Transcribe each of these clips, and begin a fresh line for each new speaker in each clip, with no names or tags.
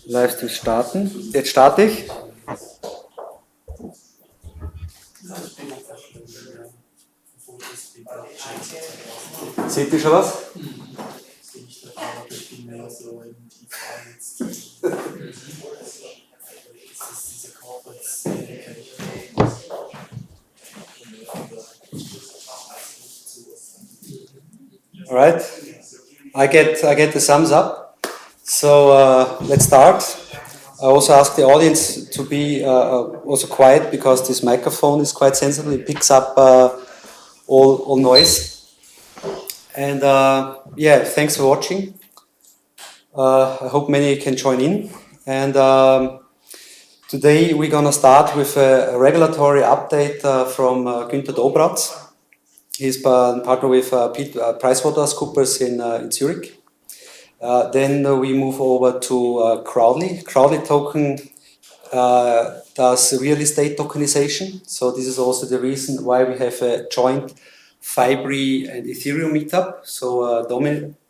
Livestream starten. Jetzt starte ich. Seht ihr schon was? All right. I get the thumbs up. So let's start. I also ask the audience to be also quiet because this microphone is quite sensitive. It picks up all noise. And yeah, thanks for watching. I hope many can join in. And today we're going to start with a regulatory update from Günther Dobratz. He's partner with PricewaterhouseCoopers in Zurich. Then we move over to Crowdly. Crowdly token does real estate tokenization. So this is also the reason why we have a joint FIBREE and Ethereum meetup. So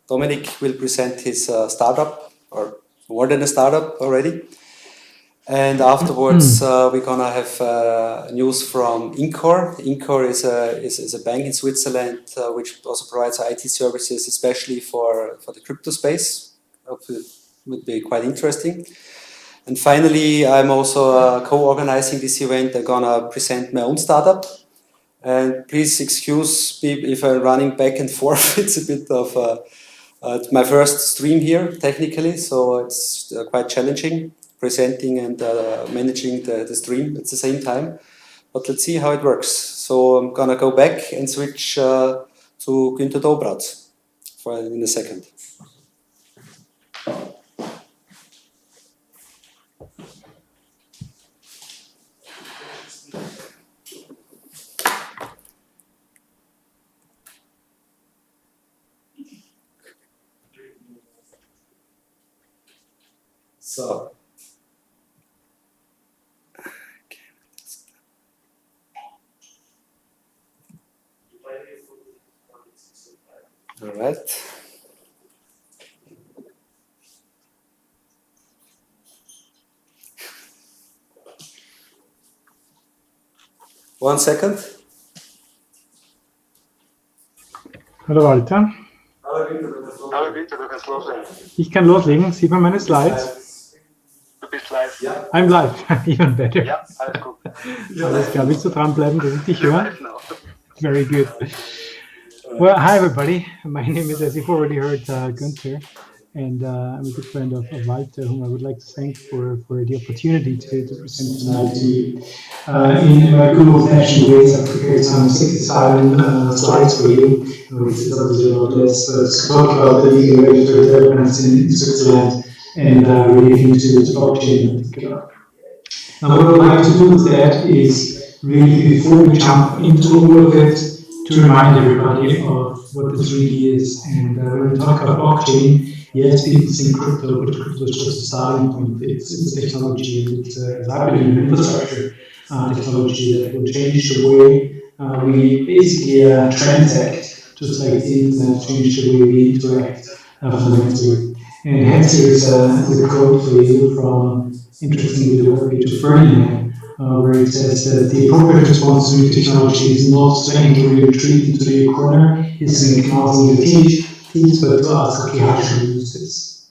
Dominic will present his startup, or more than a startup already. And afterwards, we're gonna have news from Incor. Incor is a bank in Switzerland which also provides IT services, especially for the crypto space. Hopefully, it would be quite interesting. And finally, I'm also co-organizing this event. I'm gonna present my own startup. And please excuse me if I'm running back and forth. It's a bit of my first stream here, technically, so it's quite challenging. Presenting and managing the stream at the same time, but let's see how it works. So I'm gonna go back and switch to Günther Dobratz in a second. So. All right. One second.
Hallo Walter.
Hallo Günther, du kannst loslegen.
Ich kann loslegen. Sieht man meine Slides?
Du bist live. Ja.
I'm live. Even better.
Ja, alles gut.
Alles klar, willst du dranbleiben, dass ich dich höre? Very good. Well, hi everybody. My name is, as you've already heard, Günther, and I'm a good friend of Walter, whom I would like to thank for the opportunity to present tonight to you. In my good old-fashioned ways, I've prepared some 67 slides for you, which is obviously a lot less, but to talk about the legal regulatory developments in Switzerland and relating to blockchain in particular. Now, what I'd like to do with that is really, before we jump into all of it, to remind everybody of what this really is. And when we talk about blockchain, yes, people think crypto, but crypto is just a starting point. It's a technology, and it's I believe an infrastructure technology that will change the way we basically transact, just like the internet changed the way we interact fundamentally. And hence there's a quote for you from, interestingly, the work to Ferdinand, where it says that the appropriate response to new technology is not to angle your retreat into your corner, isn't ignoring your teeth, but to ask, okay, how should we use this?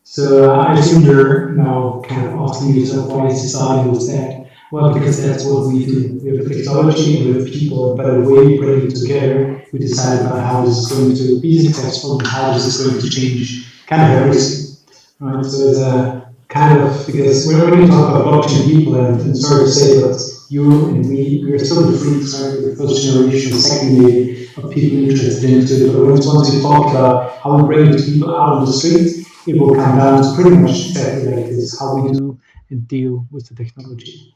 So I assume you're now kind of asking yourself, why is society with that? Well, because that's what we do. We have technology, we have people, but the way we bring it together, we decide about how this is going to be successful and how this is going to change kind of everything. Right? So it's a kind of, because when we talk about blockchain people, and sorry to say, but you and we are still the freaks, right? The first generation, second wave of people interested into it. But once we talk about how we bring it to people out on the street, it will come down to pretty much exactly like this, how we do and deal with the technology.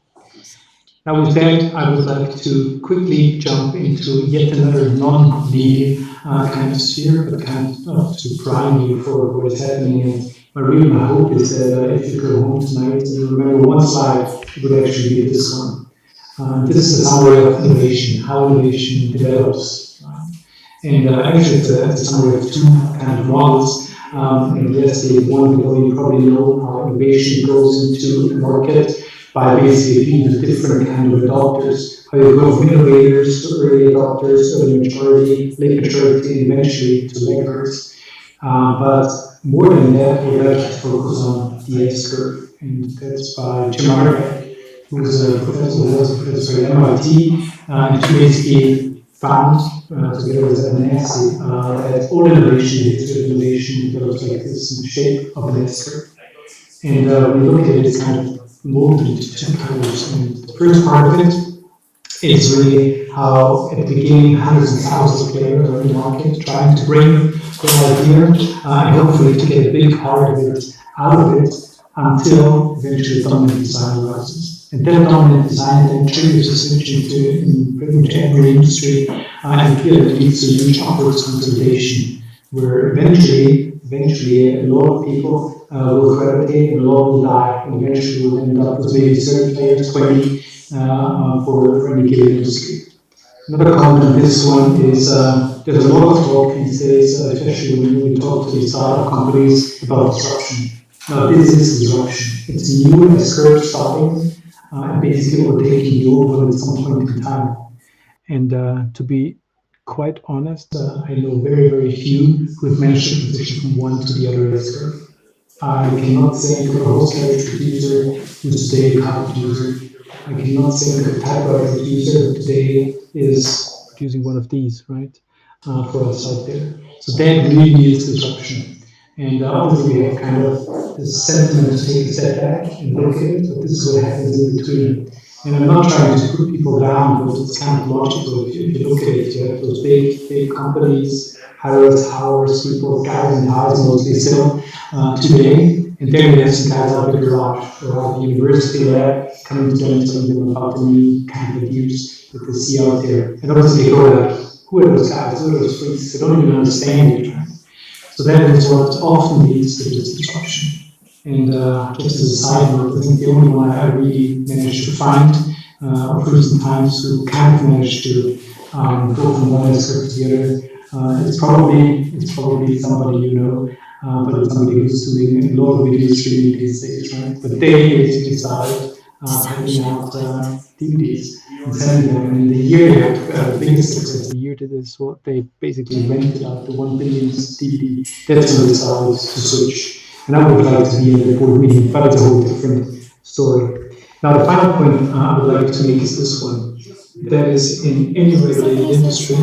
Now with that, I would like to quickly jump into yet another non-legal kind of sphere, but kind of to prime you for what is happening. And my hope is that if you go home tonight and you remember one slide, it would actually be this one. This is the summary of innovation, how innovation develops. And actually it's a summary of two kind of models. And yes, the one you probably know how innovation goes into the market by basically being the different kind of adopters, how you go from innovators to early adopters, early maturity, late maturity, and eventually to laggards. But more than that, we'd like to focus on the S-curve, and that's by Jim Arnebeck, who's a professor at MIT, and he basically found, together with Nancy, that all innovation, digital innovation, develops like this in the shape of an S-curve. And we look at it as kind of molded into two colors. And the first part of it is really how, at the beginning, hundreds and thousands of players are in the market trying to bring the idea and hopefully to get a big part of it out of it until eventually dominant design arises. And that dominant design then triggers a switch in pretty much every industry, and here it leads to huge upwards consolidation, where eventually a lot of people will gravitate, and a lot will die, and eventually will end up with maybe 30 players, 20 for any given industry. Another comment on this one is there's a lot of talk these days, especially when we talk to these startup companies, about disruption. Now, this is disruption. It's new S-curve starting and basically overtaking you over at some point in time. And to be quite honest, I know very, very few who have managed to transition from one to the other S-curve. I cannot say for a host carriage producer who's today a car producer. I cannot say that a typewriter producer today is producing one of these, right, for us out there. So that really is disruption. And obviously we have kind of this sentiment to take a step back and look at it, but this is what happens in between. And I'm not trying to put people down, but it's kind of logical. If you look at it, you have those big companies, Harrods, Howers, people, guys and guys mostly still today. And then we have some guys out in the garage or out the university lab coming to them and telling them about the new kind of ideas that they see out there. And obviously they go like, who are those guys? Who are those freaks? They don't even understand it, right? So that is what often leads to this disruption. And just as a side note, I think the only one I really managed to find of recent times who kind of managed to go from one S-curve to the other it's probably somebody you know, but it's somebody who's doing a lot of video streaming these days, right? But they basically started handing out DVDs and sending them. And in the year they had the biggest success. The year that is what they basically rented out the 1 billion DVD. That's when they started to switch. And I would like to be in the board meeting, but it's a whole different story. Now, the final point I would like to make is this one. That is, in any regulated industry,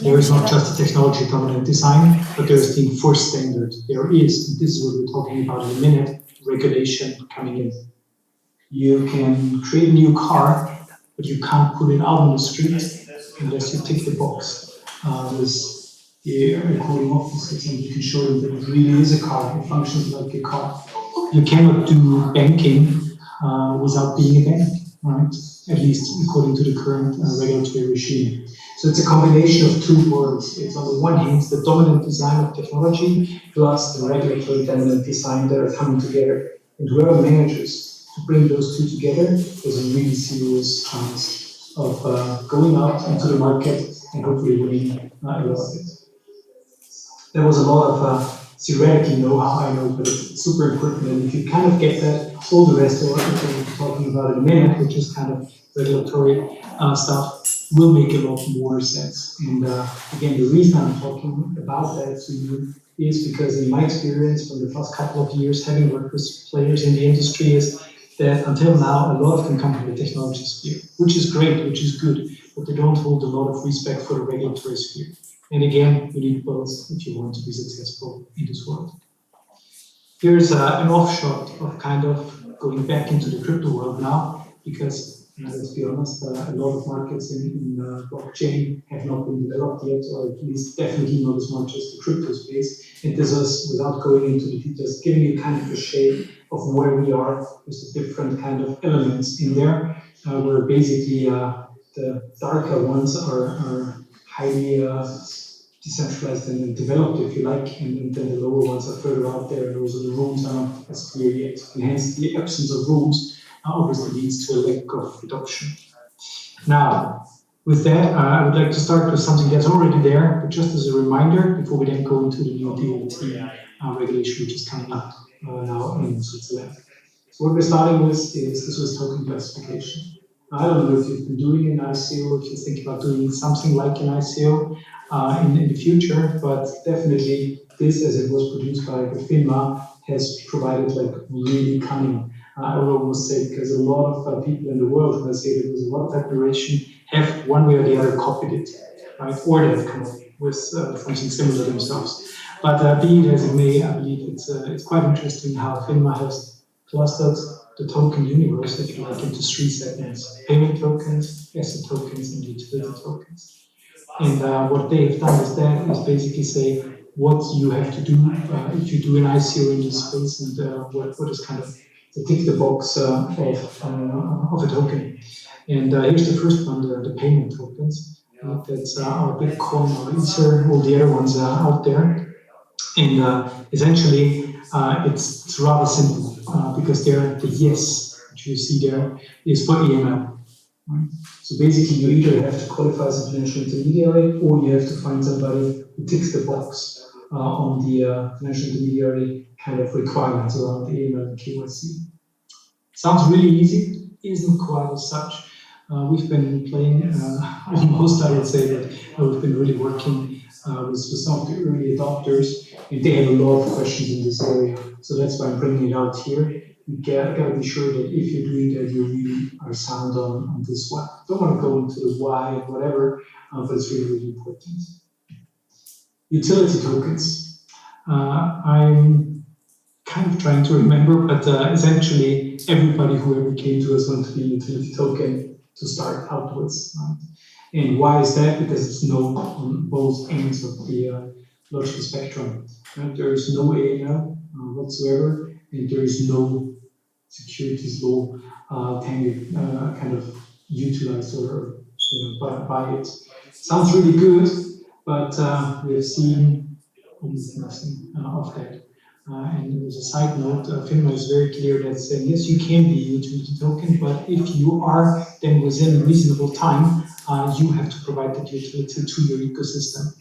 there is not just a technology dominant design, but there is the enforced standard. There is, and this is what we're talking about in a minute, regulation coming in. You can create a new car, but you can't put it out on the street unless you tick the box. With the air cooling off the system, you can show them that it really is a car, it functions like a car. You cannot do banking without being a bank, right? At least according to the current regulatory regime. So it's a combination of two worlds. It's on the one hand the dominant design of technology plus the regulatory dominant design that are coming together. And whoever manages to bring those two together is a really serious chance of going out into the market and hopefully winning a lot of it. There was a lot of theoretical know-how, I know, but it's super important. And if you kind of get that, all the rest of what we're talking about in a minute, which is kind of regulatory stuff, will make a lot more sense. And again, the reason I'm talking about that to you is because in my experience from the past couple of years, having worked with players in the industry, is that until now, a lot of them come from the technology sphere, which is great, which is good, but they don't hold a lot of respect for the regulatory sphere. And again, you need both if you want to be successful in this world. Here's an offshot of kind of going back into the crypto world now, because let's be honest, a lot of markets in blockchain have not been developed yet, or at least definitely not as much as the crypto space. And this is, without going into the details, giving you kind of a shape of where we are with the different kind of elements in there, where basically the darker ones are highly decentralized and developed, if you like, and then the lower ones are further out there, and those are the rooms are not as clear yet. And hence, the absence of rooms obviously leads to a lack of adoption. Now, with that, I would like to start with something that's already there, but just as a reminder, before we then go into the new DLT regulation, which is coming up. now in Switzerland. So what we're starting with is the Swiss token classification. I don't know if you've been doing an ICO, if you think about doing something like an ICO in the future, but definitely this, as it was produced by the FINMA, has provided like really cunning. I would almost say, because a lot of people in the world, when I say there was a lot of admiration, have one way or the other copied it, right? Or they have come up with something similar themselves. But be it as it may, I believe it's quite interesting how FINMA has clustered the token universe, if you like, into three segments: payment tokens, asset tokens, and utility tokens. And what they have done is basically say what you have to do if you do an ICO in this space, and what is kind of the tick the box of a token. And here's the first one, the payment tokens. That's our Bitcoin, our Ether, all the other ones out there. And essentially, it's rather simple because the yes, which you see there, is for AML. Right? So basically, you either have to qualify as a financial intermediary, or you have to find somebody who ticks the box on the financial intermediary kind of requirements around the AML and KYC. Sounds really easy, isn't quite as such. We've been playing almost, I would say, that we've been really working with some of the early adopters, and they have a lot of questions in this area. So that's why I'm bringing it out here. You gotta be sure that if you're doing that, you really are sound on this one. Don't want to go into the why and whatever, but it's really, really important. Utility tokens. I'm kind of trying to remember, but essentially everybody who ever came to us wanted to be a utility token to start out with. Right? And why is that? Because it's known on both ends of the logical spectrum. Right? There is no AML whatsoever, and there is no securities law kind of utilized or by it. Sounds really good, but we have seen almost nothing of that. And as a side note, FINMA is very clear that saying, yes, you can be a utility token, but if you are then within a reasonable time, you have to provide that utility to your ecosystem.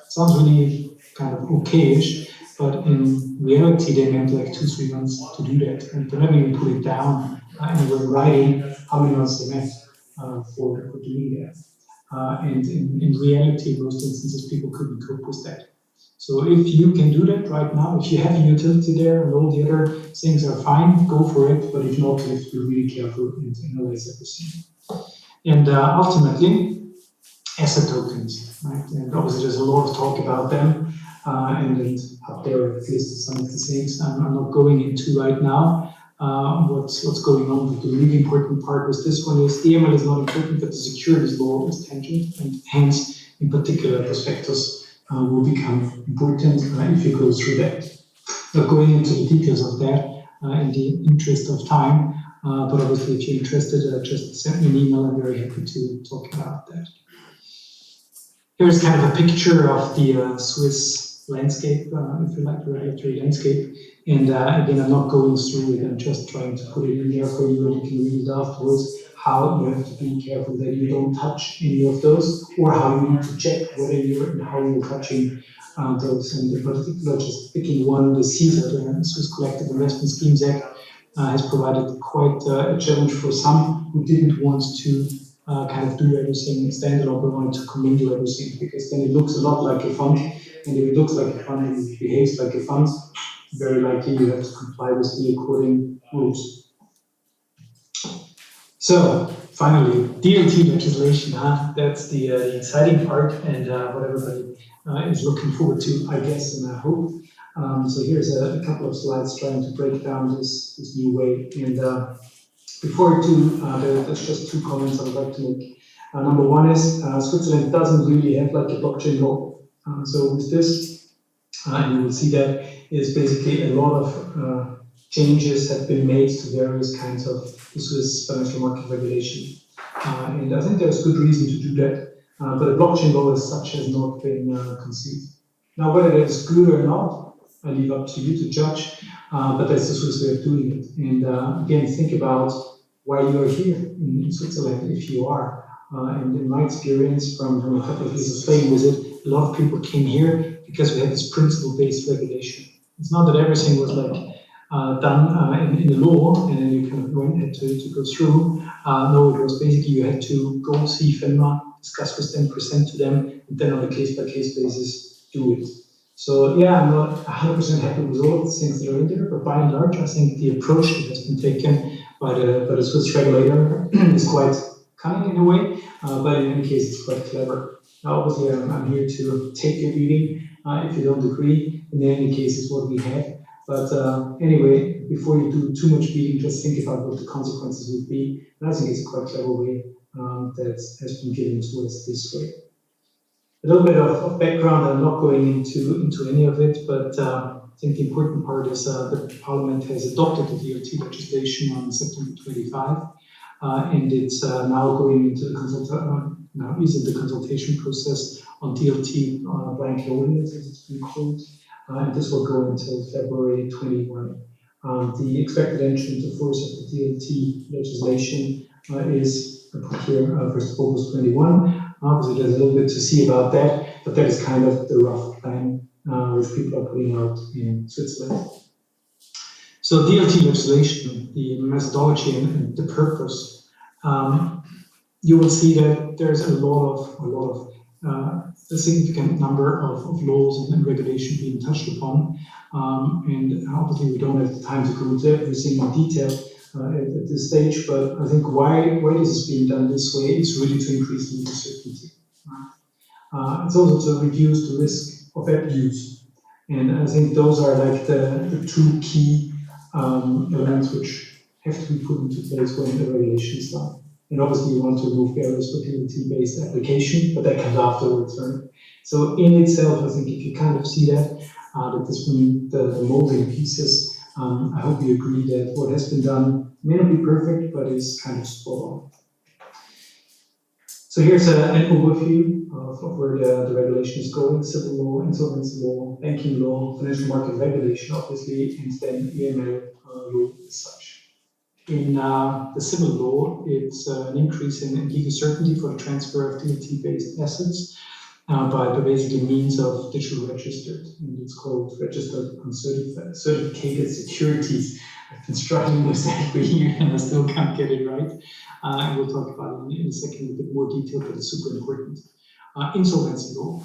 Sounds really kind of okayish, but in reality, they meant like 2-3 months to do that. And they're not even put it down anywhere in writing how many months they meant for doing that. And in reality, in most instances, people couldn't cope with that. So if you can do that right now, if you have a utility there and all the other things are fine, go for it. But if not, you have to be really careful and analyze everything. And ultimately, asset tokens, right? And obviously there's a lot of talk about them. And up there at least some of the things I'm not going into right now. What's going on, but the really important part with this one is AML is not important, but the securities law is tangent, and hence, in particular, prospectus will become important if you go through that. Not going into the details of that in the interest of time, but obviously if you're interested, just send me an email. I'm very happy to talk about that. Here's kind of a picture of the Swiss landscape, if you like, the regulatory landscape. And again, I'm not going through it, I'm just trying to put it in there for you, and you can read it afterwards, how you have to be careful that you don't touch any of those, or how you need to check whether you're and how you're touching those. And in particular, just picking one, the CSAT, the Swiss Collective Investment Schemes Act, has provided quite a challenge for some who didn't want to kind of do everything standalone, but wanted to commingle everything, because then it looks a lot like a fund, and if it looks like a fund and it behaves like a fund, very likely you have to comply with the according rules. So finally, DLT legislation, that's the exciting part, and what everybody is looking forward to, I guess, and I hope. So here's a couple of slides trying to break down this new way. And before I do, there's just 2 comments I would like to make. Number one is Switzerland doesn't really have like a blockchain law. So with this, and you will see that is basically a lot of changes have been made to various kinds of the Swiss financial market regulation. And I think there's good reason to do that, but a blockchain law as such has not been conceived. Now, whether that is good or not, I leave up to you to judge, but that's the Swiss way of doing it. And again, think about why you are here in Switzerland, if you are. And in my experience from a couple of years of playing with it, a lot of people came here because we have this principle-based regulation. It's not that everything was like done in the law and then you kind of had to go through. No, it was basically you had to go see FINMA, discuss with them, present to them, and then on a case-by-case basis do it. So yeah, I'm not 100% happy with all of the things that are in there, but by and large, I think the approach that has been taken by the Swiss regulator is quite cunning in a way, but in any case, it's quite clever. Now, obviously, I'm here to take your reading if you don't agree. In any case, it's what we have. But anyway, before you do too much reading, just think about what the consequences would be. And I think it's a quite clever way that has been given to us this way. A little bit of background, I'm not going into any of it, but I think the important part is that Parliament has adopted the DLT legislation on September 25, and it's now going into the consultation process on DLT blank loading, as it's been called, and this will go until February 21. The expected entry into force of the DLT legislation is put here, 1st of August 21. Obviously, there's a little bit to see about that, but that is kind of the rough plan which people are putting out in Switzerland. So DLT legislation, the methodology and the purpose, you will see that there's a significant number of laws and regulation being touched upon, and obviously we don't have the time to go into everything in detail at this stage, but I think why this is being done this way is really to increase legal certainty. It's also to reduce the risk of abuse, and I think those are like the two key elements which have to be put into place when the regulation is done. And obviously you want to remove barriers for DLT-based application, but that comes afterwards, right? So in itself, I think if you kind of see that this means the molding pieces, I hope you agree that what has been done may not be perfect, but is kind of spot on. So here's an overview of where the regulation is going: civil law, insolvency law, banking law, financial market regulation, obviously, and then AML law as such. In the civil law, it's an increase in legal certainty for the transfer of DLT-based assets by basically means of digital registered, and it's called registered certificated securities. I've been struggling with that for years and I still can't get it right. And we'll talk about it in a second in a bit more detail, but it's super important. Insolvency law,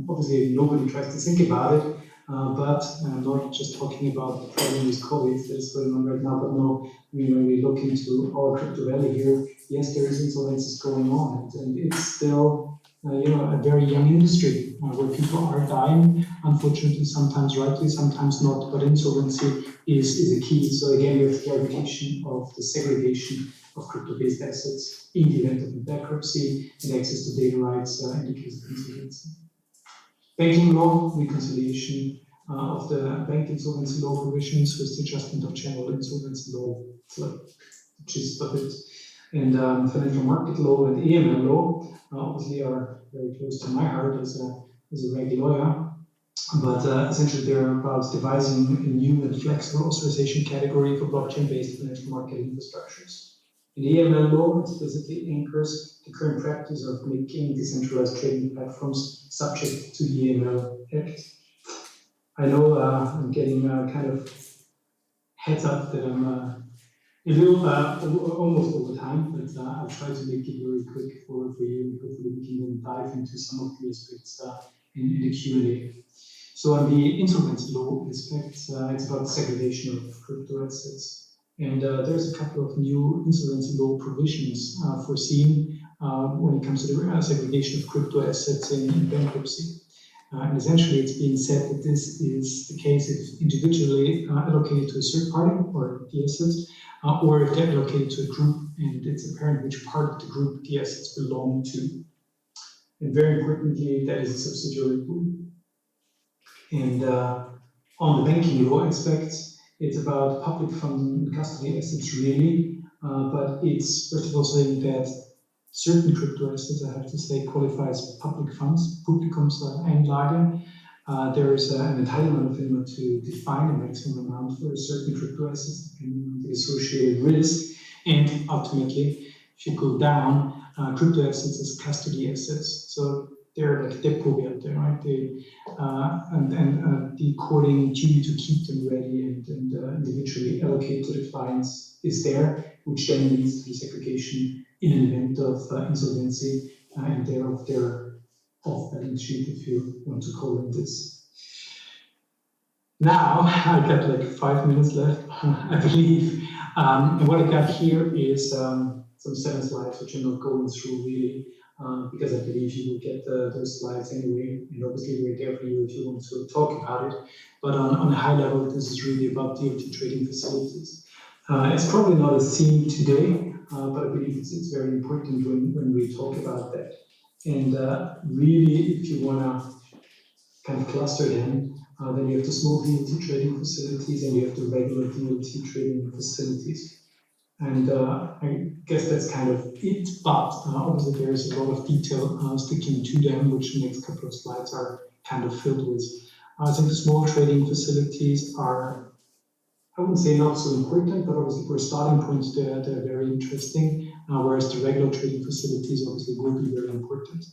obviously nobody tries to think about it, but I'm not just talking about the problem with COVID that is going on right now, but no, when we look into our crypto valley here, yes, there is insolvencies going on, and it's still a very young industry where people are dying, unfortunately, sometimes rightly, sometimes not, but insolvency is a key. So again, we have clarification of the segregation of crypto-based assets in the event of bankruptcy and access to data rights in the case of insolvency. Banking law, reconciliation of the bank insolvency law provisions with the adjustment of general insolvency law, the gist of it. And financial market law and AML law obviously are very close to my heart as a reg lawyer, but essentially they're about devising a new and flexible authorization category for blockchain-based financial market infrastructures. In AML law, it explicitly anchors the current practice of making decentralized trading platforms subject to the AML Act. I know I'm getting kind of heads up that I'm a little almost over time, but I'll try to make it very quick for you, and hopefully we can then dive into some of the aspects in the Q&A. So on the insolvency law aspects, it's about segregation of crypto assets. And there's a couple of new insolvency law provisions foreseen when it comes to the segregation of crypto assets in bankruptcy. And essentially, it's being said that this is the case if individually allocated to a third party or the assets, or if they're allocated to a group and it's apparent which part of the group the assets belong to. And very importantly, that is a subsidiary group. And on the banking law aspects, it's about public fund custody assets really, but it's first of all saying that certain crypto assets, I have to say, qualify as public funds, Publikumsanlage. There is an entitlement of FINMA to define a maximum amount for certain crypto assets depending on the associated risk. And ultimately, if you go down, crypto assets as custody assets. So they're like Depotwerte, right? And the according duty to keep them ready and individually allocate to the clients is there, which then leads to desegregation in an event of insolvency and thereof their off-balance sheet, if you want to call it this. Now, I got like 5 minutes left, I believe. And what I got here is some 7 slides, which I'm not going through really, because I believe you will get those slides anyway. And obviously, we're there for you if you want to talk about it. But on a high level, this is really about DLT trading facilities. It's probably not a theme today, but I believe it's very important when we talk about that. And really, if you want to kind of cluster them, then you have the small DLT trading facilities and you have the regular DLT trading facilities. And I guess that's kind of it, but obviously there's a lot of detail sticking to them, which the next couple of slides are kind of filled with. I think the small trading facilities are, I wouldn't say not so important, but obviously for a starting point, they're very interesting, whereas the regular trading facilities obviously will be very important.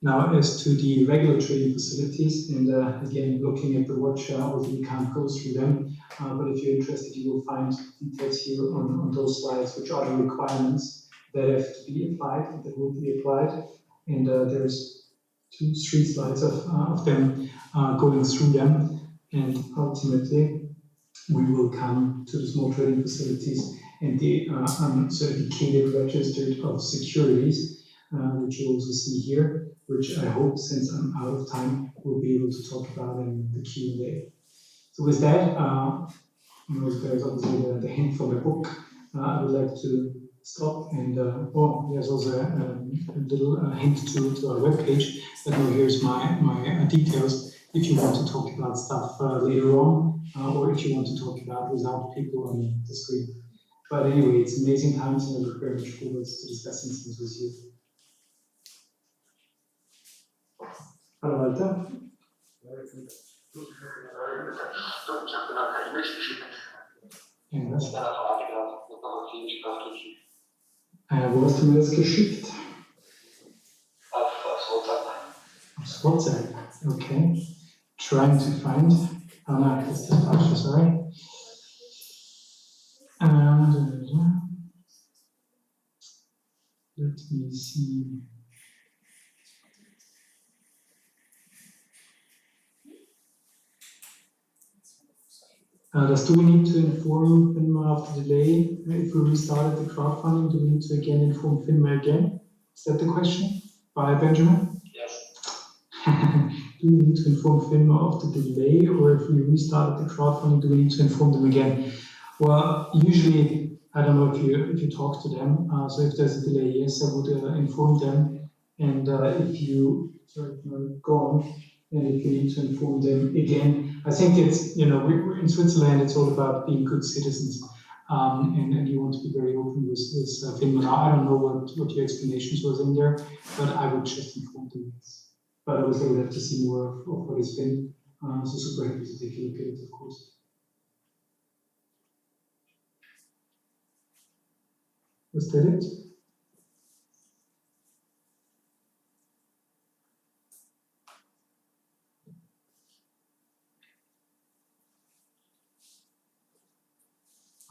Now, as to the regular trading facilities, and again, looking at the watch, obviously we can't go through them, but if you're interested, you will find details here on those slides, which are the requirements that have to be applied, that will be applied. And there's 2, 3 slides of them going through them. And ultimately, we will come to the small trading facilities and the uncertificated registered of securities, which you also see here, which I hope, since I'm out of time, we'll be able to talk about in the Q&A. So with that, there's obviously the hint from my book. I would like to stop, and there's also a little hint to our webpage. But now here's my details if you want to talk about stuff later on, or if you want to talk about without people on the screen. But anyway, it's amazing times, and I look very much forward to discussing things with you. Hallo Walter.
Ich habe noch keine E-Mails geschickt.
Irgendwas?
Mit einer Frage da, noch auf Englisch draufklicken.
Wo hast du mir das geschickt?
Auf WhatsApp.
Auf WhatsApp, okay. Trying to find. Oh no, that's the falsche, sorry. Let me see. Do we need to inform FINMA of the delay? If we restarted the crowdfunding, do we need to again inform FINMA again? Is that the question by Benjamin?
Yes.
Do we need to inform FINMA of the delay, or if we restarted the crowdfunding, do we need to inform them again? Well, usually, I don't know if you talk to them. So if there's a delay, yes, I would inform them. And if you go on, and if you need to inform them again, I think it's, we're in Switzerland, it's all about being good citizens. And you want to be very open with FINMA. Now, I don't know what your explanations was in there, but I would just inform them. But obviously, we'll have to see more of what it's been. So super happy to take a look at it, of course. Was that it?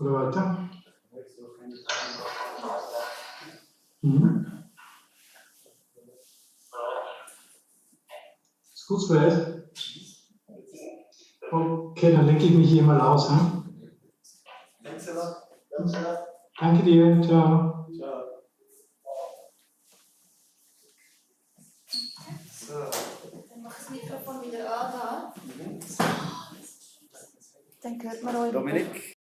Oder weiter? Ist gut soweit? Okay, dann lege ich mich hier mal aus. Danke dir, ciao.
So. Dann mach das Mikrofon wieder an, da. Dann hört man euch.
Dominik?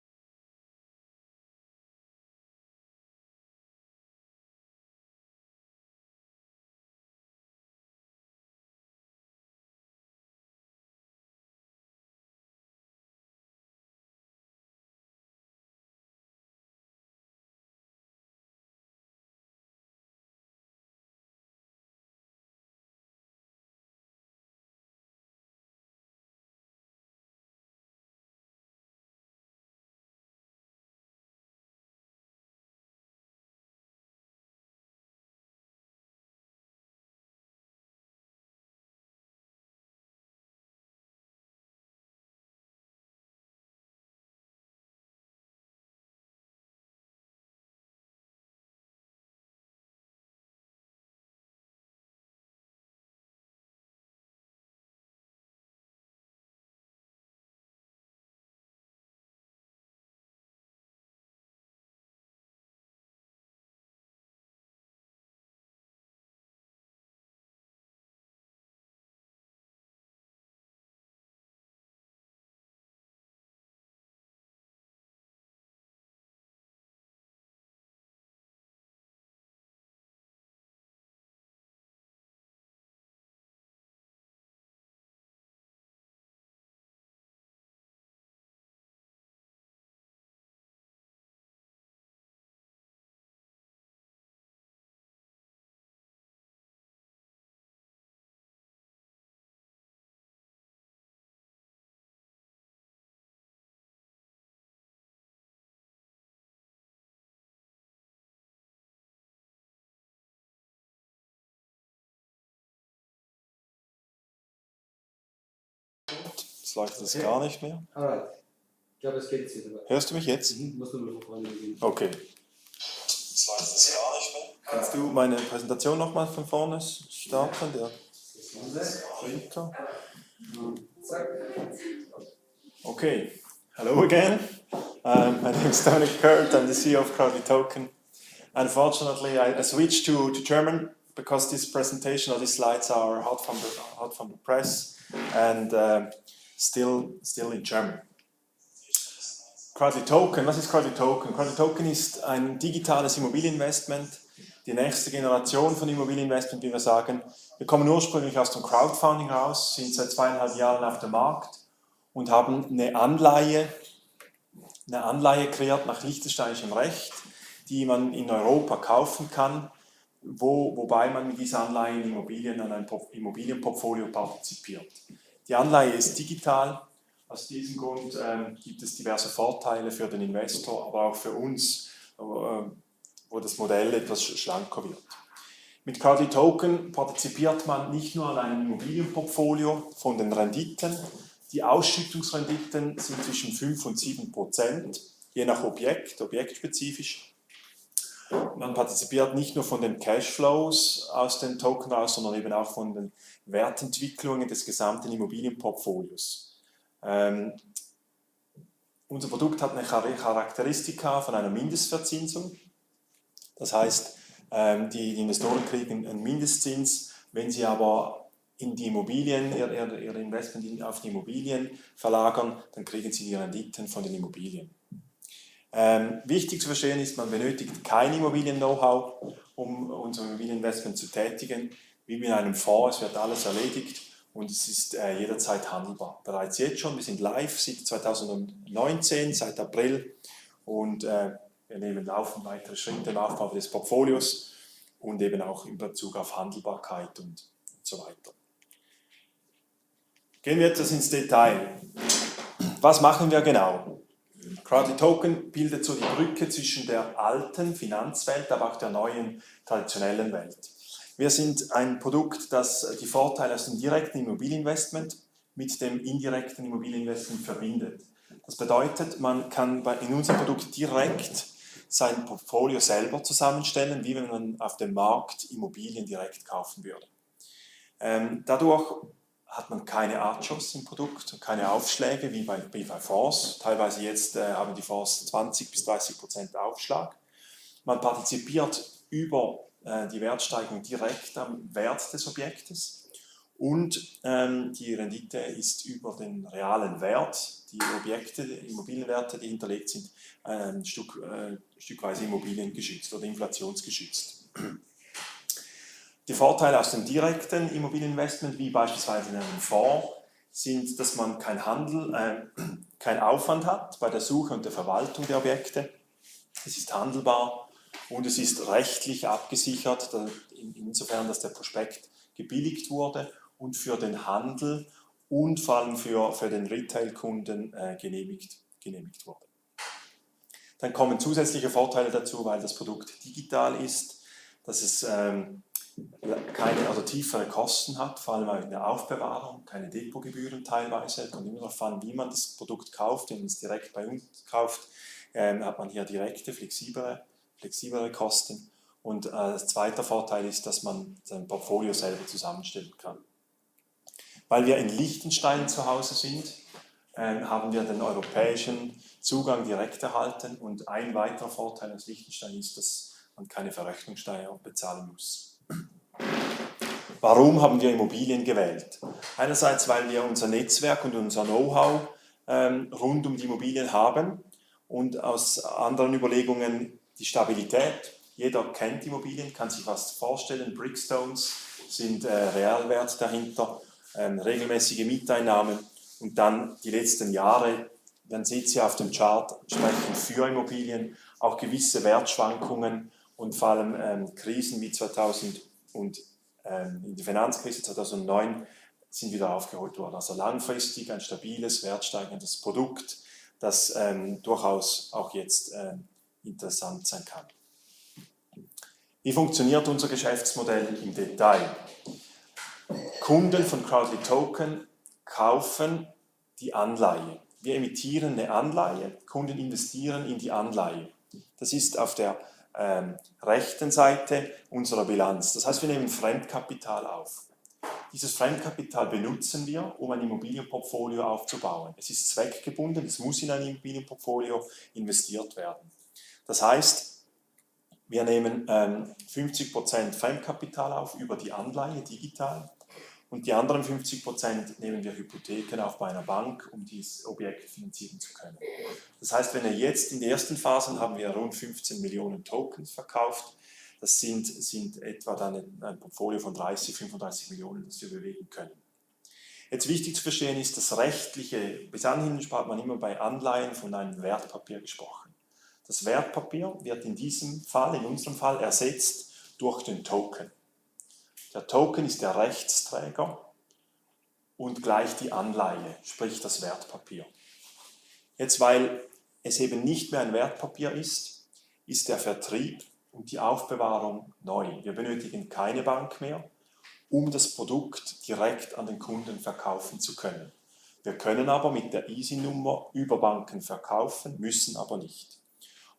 Jetzt leuchtet es gar nicht mehr.
Alright. Ich glaube, es geht jetzt wieder.
Hörst du mich jetzt?
Muss nur von vorne beginnen.
Okay. Jetzt leuchtet es gar nicht mehr. Kannst du meine Präsentation nochmal von vorne starten? Der Printer. Okay. Hello again. My name is Tony Kurt. I'm the CEO of Crowdly Token. Unfortunately, I switched to German because this presentation or these slides are hot from the press and still in German. Crowdly Token, was ist Crowdly Token? Crowdly Token ist ein digitales Immobilieninvestment, die nächste Generation von Immobilieninvestment, wie wir sagen. Wir kommen ursprünglich aus dem Crowdfunding raus, sind seit 2,5 Jahren auf dem Markt und haben eine Anleihe kreiert nach liechtensteinischem Recht, die man in Europa kaufen kann, wobei man mit dieser Anleihe in Immobilien an einem Immobilienportfolio partizipiert. Die Anleihe ist digital. Aus diesem Grund gibt es diverse Vorteile für den Investor, aber auch für uns, wo das Modell etwas schlanker wird. Mit Crowdly Token partizipiert man nicht nur an einem Immobilienportfolio von den Renditen. Die Ausschüttungsrenditen sind zwischen 5 und 7%, je nach Objekt, objektspezifisch. Man partizipiert nicht nur von den Cashflows aus den Token raus, sondern eben auch von den Wertentwicklungen des gesamten Immobilienportfolios. Unser Produkt hat eine Charakteristika von einer Mindestverzinsung. Das heißt, die Investoren kriegen einen Mindestzins, wenn sie aber in die Immobilien, ihr Investment auf die Immobilien verlagern, dann kriegen sie die Renditen von den Immobilien. Wichtig zu verstehen ist, man benötigt kein Immobilien-Know-how, um unser Immobilieninvestment zu tätigen. Wie mit einem Fonds, es wird alles erledigt. Und es ist jederzeit handelbar. Bereits jetzt schon, wir sind live seit 2019, seit April und wir nehmen laufend weitere Schritte im Aufbau des Portfolios und eben auch in Bezug auf Handelbarkeit und so weiter. Gehen wir etwas ins Detail. Was machen wir genau? Crowdly Token bildet so die Brücke zwischen der alten Finanzwelt, aber auch der neuen traditionellen Welt. Wir sind ein Produkt, das die Vorteile aus dem direkten Immobilieninvestment mit dem indirekten Immobilieninvestment verbindet. Das bedeutet, man kann in unserem Produkt direkt sein Portfolio selber zusammenstellen, wie wenn man auf dem Markt Immobilien direkt kaufen würde. Dadurch hat man keine Archos im Produkt, keine Aufschläge wie bei Fonds. Teilweise jetzt haben die Fonds 20-30% Aufschlag. Man partizipiert über die Wertsteigerung direkt am Wert des Objektes und die Rendite ist über den realen Wert, die Objekte, die Immobilienwerte, die hinterlegt sind, stückweise immobiliengeschützt oder inflationsgeschützt. Die Vorteile aus dem direkten Immobilieninvestment, wie beispielsweise in einem Fonds, sind, dass man keinen Aufwand hat bei der Suche und der Verwaltung der Objekte. Es ist handelbar. Und es ist rechtlich abgesichert, insofern, dass der Prospekt gebilligt wurde und für den Handel und vor allem für den Retail-Kunden genehmigt wurde. Dann kommen zusätzliche Vorteile dazu, weil das Produkt digital ist, dass es keine tiefere Kosten hat, vor allem in der Aufbewahrung, keine Depotgebühren teilweise. Kommt immer darauf an, wie man das Produkt kauft. Wenn man es direkt bei uns kauft, hat man hier direkte, flexiblere Kosten. Und das zweite Vorteil ist, dass man sein Portfolio selber zusammenstellen kann. Weil wir in Liechtenstein zu Hause sind, haben wir den europäischen Zugang direkt erhalten. Und ein weiterer Vorteil aus Liechtenstein ist, dass man keine Verrechnungssteuer bezahlen muss. Warum haben wir Immobilien gewählt? Einerseits, weil wir unser Netzwerk und unser Know-how rund um die Immobilien haben und aus anderen Überlegungen die Stabilität. Jeder kennt Immobilien, kann sich was vorstellen. Brickstones sind Realwert dahinter, regelmäßige Mieteinnahmen und dann die letzten Jahre, man sieht sie auf dem Chart, sprechen für Immobilien, auch gewisse Wertschwankungen und vor allem Krisen wie 2000 und in der Finanzkrise 2009 sind wieder aufgeholt worden. Also langfristig ein stabiles, wertsteigendes Produkt, das durchaus auch jetzt interessant sein kann. Wie funktioniert unser Geschäftsmodell im Detail? Kunden von Crowdly Token kaufen die Anleihe. Wir emittieren eine Anleihe, Kunden investieren in die Anleihe. Das ist auf der rechten Seite unserer Bilanz. Das heißt, wir nehmen Fremdkapital auf. Dieses Fremdkapital benutzen wir, um ein Immobilienportfolio aufzubauen. Es ist zweckgebunden, es muss in ein Immobilienportfolio investiert werden. Das heißt, wir nehmen 50% Fremdkapital auf über die Anleihe digital und die anderen 50% nehmen wir Hypotheken auf bei einer Bank, um dieses Objekt finanzieren zu können. Das heißt, wenn wir jetzt in den ersten Phasen haben wir rund 15 Millionen Tokens verkauft. Das sind etwa dann ein Portfolio von 30, 35 Millionen, das wir bewegen können. Jetzt wichtig zu verstehen ist, das rechtliche, bis anhin hat man immer bei Anleihen von einem Wertpapier gesprochen. Das Wertpapier wird in diesem Fall, in unserem Fall, ersetzt durch den Token. Der Token ist der Rechtsträger und gleich die Anleihe, sprich das Wertpapier. Jetzt, weil es eben nicht mehr ein Wertpapier ist, ist der Vertrieb und die Aufbewahrung neu. Wir benötigen keine Bank mehr, um das Produkt direkt an den Kunden verkaufen zu können. Wir können aber mit der Easy-Nummer über Banken verkaufen, müssen aber nicht.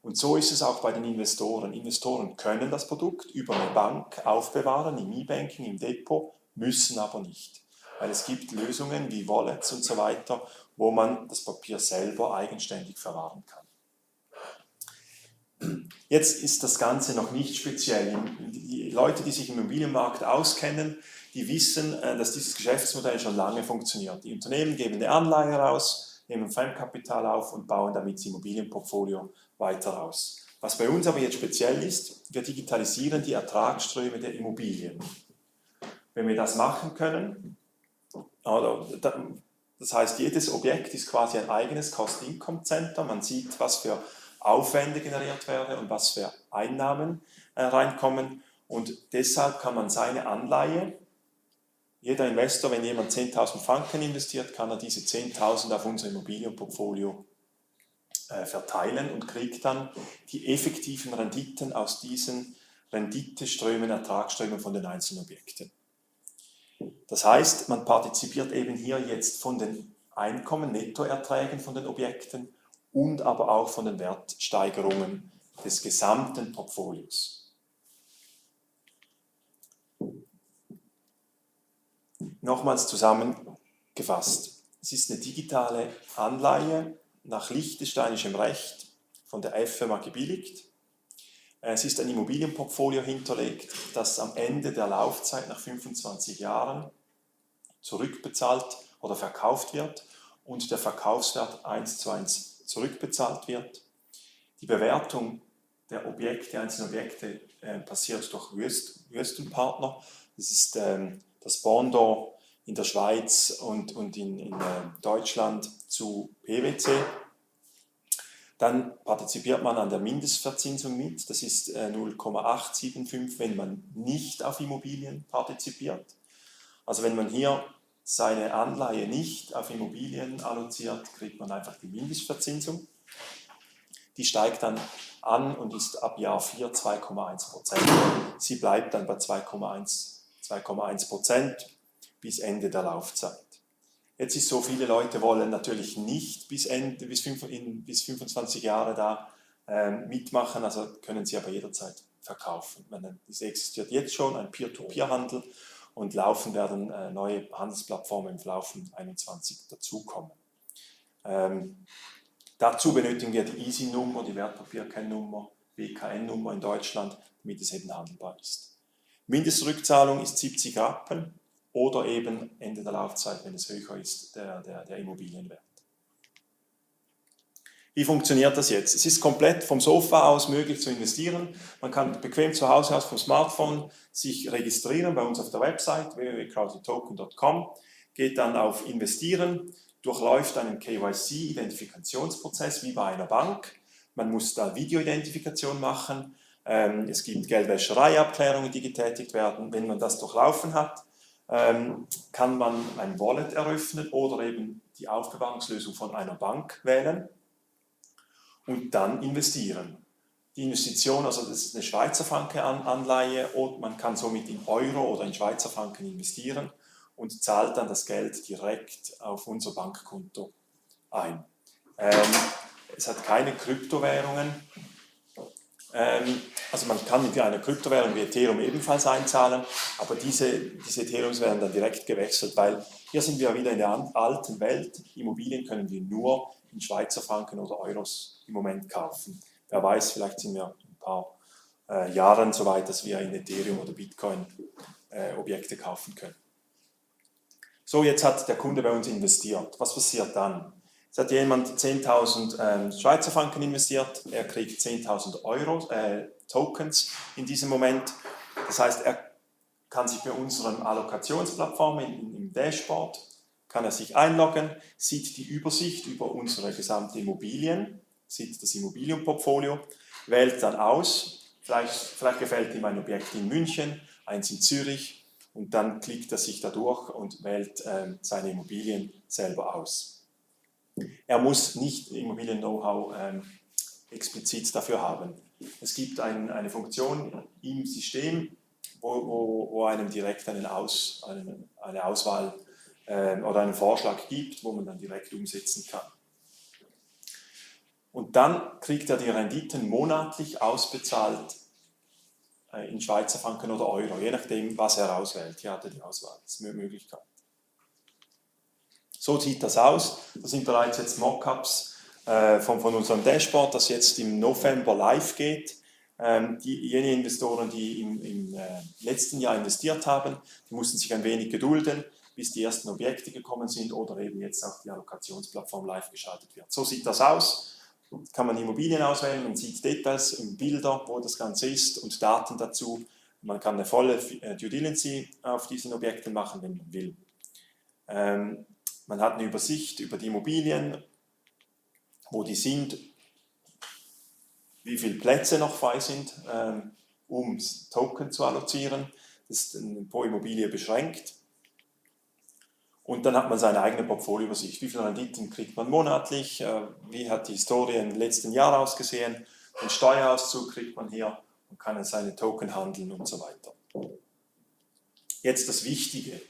Und so ist es auch bei den Investoren. Investoren können das Produkt über eine Bank aufbewahren, im E-Banking, im Depot, müssen aber nicht. Weil es gibt Lösungen wie Wallets und so weiter, wo man das Papier selber eigenständig verwahren kann. Jetzt ist das Ganze noch nicht speziell. Die Leute, die sich im Immobilienmarkt auskennen, die wissen, dass dieses Geschäftsmodell schon lange funktioniert. Die Unternehmen geben eine Anleihe raus, nehmen Fremdkapital auf und bauen damit das Immobilienportfolio weiter aus. Was bei uns aber jetzt speziell ist, wir digitalisieren die Ertragsströme der Immobilien. Wenn wir das machen können, das heißt, jedes Objekt ist quasi ein eigenes Cost-Income-Center. Man sieht, was für Aufwände generiert werden und was für Einnahmen reinkommen. Und deshalb kann man seine Anleihe, jeder Investor, wenn jemand 10.000 Franken investiert, kann er diese 10.000 auf unser Immobilienportfolio verteilen und kriegt dann die effektiven Renditen aus diesen Renditeströmen, Ertragsströmen von den einzelnen Objekten. Das heißt, man partizipiert eben hier jetzt von den Einkommen, Nettoerträgen von den Objekten und aber auch von den Wertsteigerungen des gesamten Portfolios. Nochmals zusammengefasst, es ist eine digitale Anleihe nach liechtensteinischem Recht von der FIBREE gebilligt. Es ist ein Immobilienportfolio hinterlegt, das am Ende der Laufzeit nach 25 Jahren zurückbezahlt oder verkauft wird und der Verkaufswert 1:1 zurückbezahlt wird. Die Bewertung der Objekte, einzelner Objekte, passiert durch Wüstenpartner. Das ist das Pendant in der Schweiz und in Deutschland zu PwC. Dann partizipiert man an der Mindestverzinsung mit, das ist 0,875, wenn man nicht auf Immobilien partizipiert. Also wenn man hier seine Anleihe nicht auf Immobilien alloziert, kriegt man einfach die Mindestverzinsung. Die steigt dann an und ist ab Jahr 4 2,1%. Sie bleibt dann bei 2,1% bis Ende der Laufzeit. Jetzt ist so, viele Leute wollen natürlich nicht bis 25 Jahre da mitmachen, also können sie aber jederzeit verkaufen. Es existiert jetzt schon ein Peer-to-Peer-Handel und laufen werden neue Handelsplattformen im Laufe 2021 dazukommen. Dazu benötigen wir die Easy-Nummer, die Wertpapierkennnummer, WKN-Nummer in Deutschland, damit es eben handelbar ist. Mindestrückzahlung ist 70 Rappen oder eben Ende der Laufzeit, wenn es höher ist, der Immobilienwert. Wie funktioniert das jetzt? Es ist komplett vom Sofa aus möglich zu investieren. Man kann bequem zu Hause aus vom Smartphone sich registrieren bei uns auf der Website www.crowdtoken.com, geht dann auf Investieren, durchläuft einen KYC-Identifikationsprozess wie bei einer Bank. Man muss da Videoidentifikation machen. Es gibt Geldwäschereiabklärungen, die getätigt werden. Wenn man das durchlaufen hat, kann man ein Wallet eröffnen oder eben die Aufbewahrungslösung von einer Bank wählen und dann investieren. Die Investition, also das ist eine Schweizer Franken-Anleihe, und man kann somit in Euro oder in Schweizer Franken investieren und zahlt dann das Geld direkt auf unser Bankkonto ein. Es hat keine Kryptowährungen. Also man kann mit einer Kryptowährung wie Ethereum ebenfalls einzahlen, aber diese Ethereums werden dann direkt gewechselt, weil hier sind wir wieder in der alten Welt. Immobilien können wir nur in Schweizer Franken oder Euros im Moment kaufen. Wer weiß, vielleicht sind wir in ein paar Jahren so weit, dass wir in Ethereum oder Bitcoin Objekte kaufen können. So, jetzt hat der Kunde bei uns investiert. Was passiert dann? Es hat jemand 10.000 Schweizer Franken investiert, er kriegt 10.000 Euro Tokens in diesem Moment. Das heißt, er kann sich bei unserer Allokationsplattform im Dashboard, kann er sich einloggen, sieht die Übersicht über unsere gesamte Immobilien, sieht das Immobilienportfolio, wählt dann aus, vielleicht gefällt ihm ein Objekt in München, eins in Zürich, und dann klickt er sich da durch und wählt seine Immobilien selber aus. Er muss nicht Immobilien-Know-how explizit dafür haben. Es gibt eine Funktion im System, wo einem direkt eine Auswahl oder einen Vorschlag gibt, wo man dann direkt umsetzen kann. Und dann kriegt er die Renditen monatlich ausbezahlt in Schweizer Franken oder Euro, je nachdem, was er auswählt. Hier hat er die Auswahl, das ist eine Möglichkeit. So sieht das aus. Das sind bereits jetzt Mockups von unserem Dashboard, das jetzt im November live geht. Diejenigen Investoren, die im letzten Jahr investiert haben, die mussten sich ein wenig gedulden, bis die ersten Objekte gekommen sind oder eben jetzt auch die Allokationsplattform live geschaltet wird. So sieht das aus. Kann man Immobilien auswählen, man sieht Details und Bilder, wo das Ganze ist und Daten dazu. Man kann eine volle Due Diligence auf diesen Objekten machen, wenn man will. Man hat eine Übersicht über die Immobilien, wo die sind, wie viele Plätze noch frei sind, um Token zu allozieren. Das ist pro Immobilie beschränkt. Und dann hat man seine eigene Portfolioübersicht. Wie viele Renditen kriegt man monatlich? Wie hat die Historie im letzten Jahr ausgesehen? Den Steuerauszug kriegt man hier und kann seine Token handeln und so weiter. Jetzt das Wichtige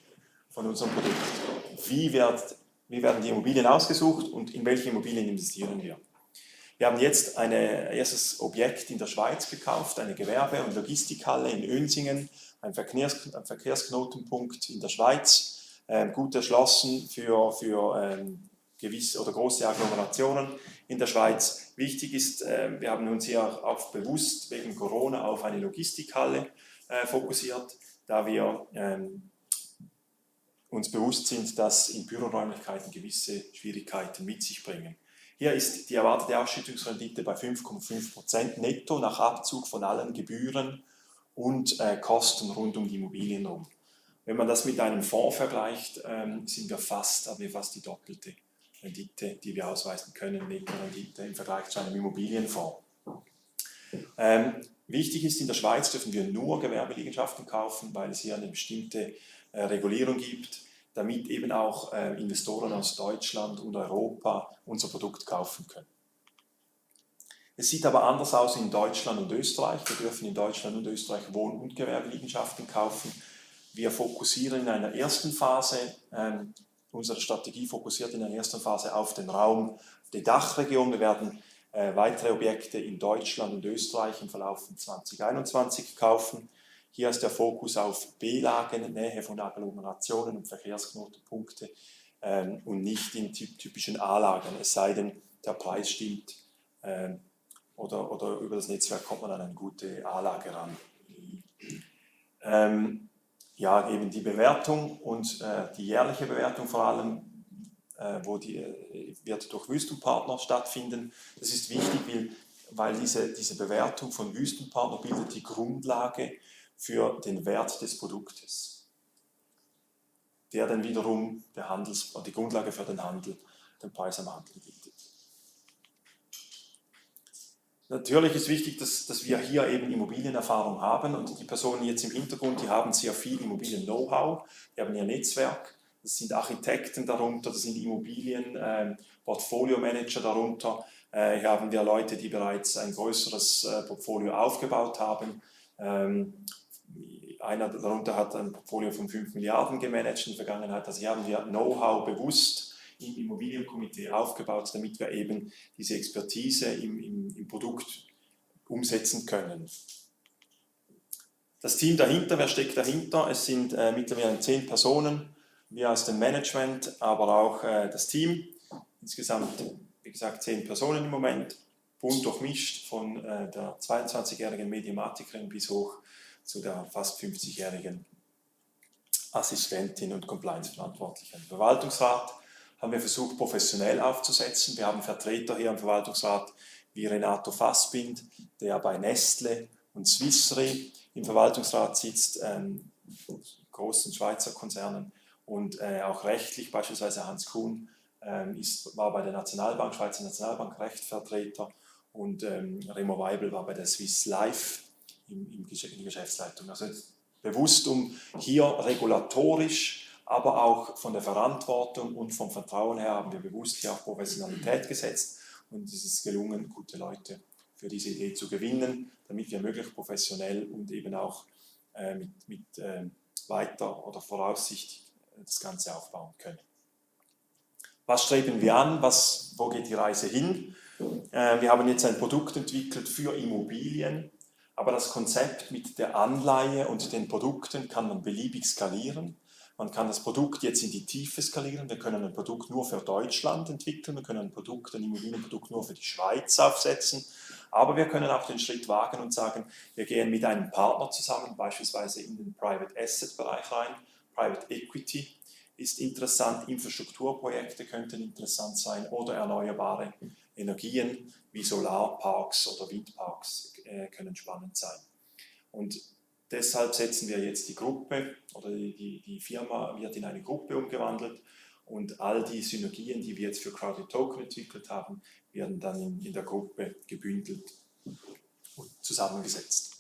von unserem Produkt. Wie werden die Immobilien ausgesucht und in welche Immobilien investieren wir? Wir haben jetzt ein erstes Objekt in der Schweiz gekauft, eine Gewerbe- und Logistikhalle in Önsingen, ein Verkehrsknotenpunkt in der Schweiz, gut erschlossen für gewisse oder große Agglomerationen in der Schweiz. Wichtig ist, wir haben uns hier auch bewusst wegen Corona auf eine Logistikhalle fokussiert, da wir uns bewusst sind, dass in Büroräumlichkeiten gewisse Schwierigkeiten mit sich bringen. Hier ist die erwartete Ausschüttungsrendite bei 5,5% netto nach Abzug von allen Gebühren und Kosten rund um die Immobilien herum. Wenn man das mit einem Fonds vergleicht, haben wir fast die doppelte Rendite, die wir ausweisen können, Netto-Rendite im Vergleich zu einem Immobilienfonds. Wichtig ist, in der Schweiz dürfen wir nur Gewerbeliegenschaften kaufen, weil es hier eine bestimmte Regulierung gibt, damit eben auch Investoren aus Deutschland und Europa unser Produkt kaufen können. Es sieht aber anders aus in Deutschland und Österreich. Wir dürfen in Deutschland und Österreich Wohn- und Gewerbeliegenschaften kaufen. Wir fokussieren in einer ersten Phase, unsere Strategie fokussiert in einer ersten Phase auf den Raum der Dachregion. Wir werden weitere Objekte in Deutschland und Österreich im Verlauf von 2021 kaufen. Hier ist der Fokus auf B-Lagen, Nähe von Agglomerationen und Verkehrsknotenpunkte und nicht in typischen A-Lagen, es sei denn, der Preis stimmt oder über das Netzwerk kommt man an eine gute A-Lage ran. Ja, eben die Bewertung und die jährliche Bewertung vor allem, wird durch Wüstenpartner stattfinden. Das ist wichtig, weil diese Bewertung von Wüstenpartner bildet die Grundlage für den Wert des Produktes, der dann wiederum die Grundlage für den Handel, den Preis am Handel bildet. Natürlich ist wichtig, dass wir hier eben Immobilienerfahrung haben und die Personen jetzt im Hintergrund, die haben sehr viel Immobilien-Know-how, die haben ihr Netzwerk, das sind Architekten darunter, das sind Immobilien-Portfolio-Manager darunter, hier haben wir Leute, die bereits ein größeres Portfolio aufgebaut haben. Einer darunter hat ein Portfolio von 5 Milliarden gemanagt in der Vergangenheit, also hier haben wir Know-how bewusst im Immobilienkomitee aufgebaut, damit wir eben diese Expertise im Produkt umsetzen können. Das Team dahinter, wer steckt dahinter? Es sind mittlerweile 10 Personen, wir aus dem Management, aber auch das Team. Insgesamt, wie gesagt, 10 Personen im Moment, bunt durchmischt von der 22-jährigen Mediamatikerin bis hoch zu der fast 50-jährigen Assistentin und Compliance-Verantwortlichen. Im Verwaltungsrat haben wir versucht, professionell aufzusetzen. Wir haben Vertreter hier im Verwaltungsrat wie Renato Fassbind, der bei Nestle und FIBREE im Verwaltungsrat sitzt, großen Schweizer Konzernen, und auch rechtlich, beispielsweise Hans Kuhn war bei der Nationalbank, Schweizer Nationalbank Rechtvertreter, und Remo Weibel war bei der Swiss Life in der Geschäftsleitung. Also bewusst, um hier regulatorisch, aber auch von der Verantwortung und vom Vertrauen her haben wir bewusst hier auf Professionalität gesetzt, und es ist gelungen, gute Leute für diese Idee zu gewinnen, damit wir möglichst professionell und eben auch mit weiter oder Voraussicht das Ganze aufbauen können. Was streben wir an? Wo geht die Reise hin? Wir haben jetzt ein Produkt entwickelt für Immobilien, aber das Konzept mit der Anleihe und den Produkten kann man beliebig skalieren. Man kann das Produkt jetzt in die Tiefe skalieren. Wir können ein Produkt nur für Deutschland entwickeln, wir können ein Immobilienprodukt nur für die Schweiz aufsetzen, aber wir können auch den Schritt wagen und sagen, wir gehen mit einem Partner zusammen, beispielsweise in den Private Asset Bereich rein. Private Equity ist interessant, Infrastrukturprojekte könnten interessant sein oder erneuerbare Energien wie Solarparks oder Windparks können spannend sein. Und deshalb setzen wir jetzt die Gruppe, oder die Firma wird in eine Gruppe umgewandelt, und all die Synergien, die wir jetzt für Crowded Token entwickelt haben, werden dann in der Gruppe gebündelt und zusammengesetzt.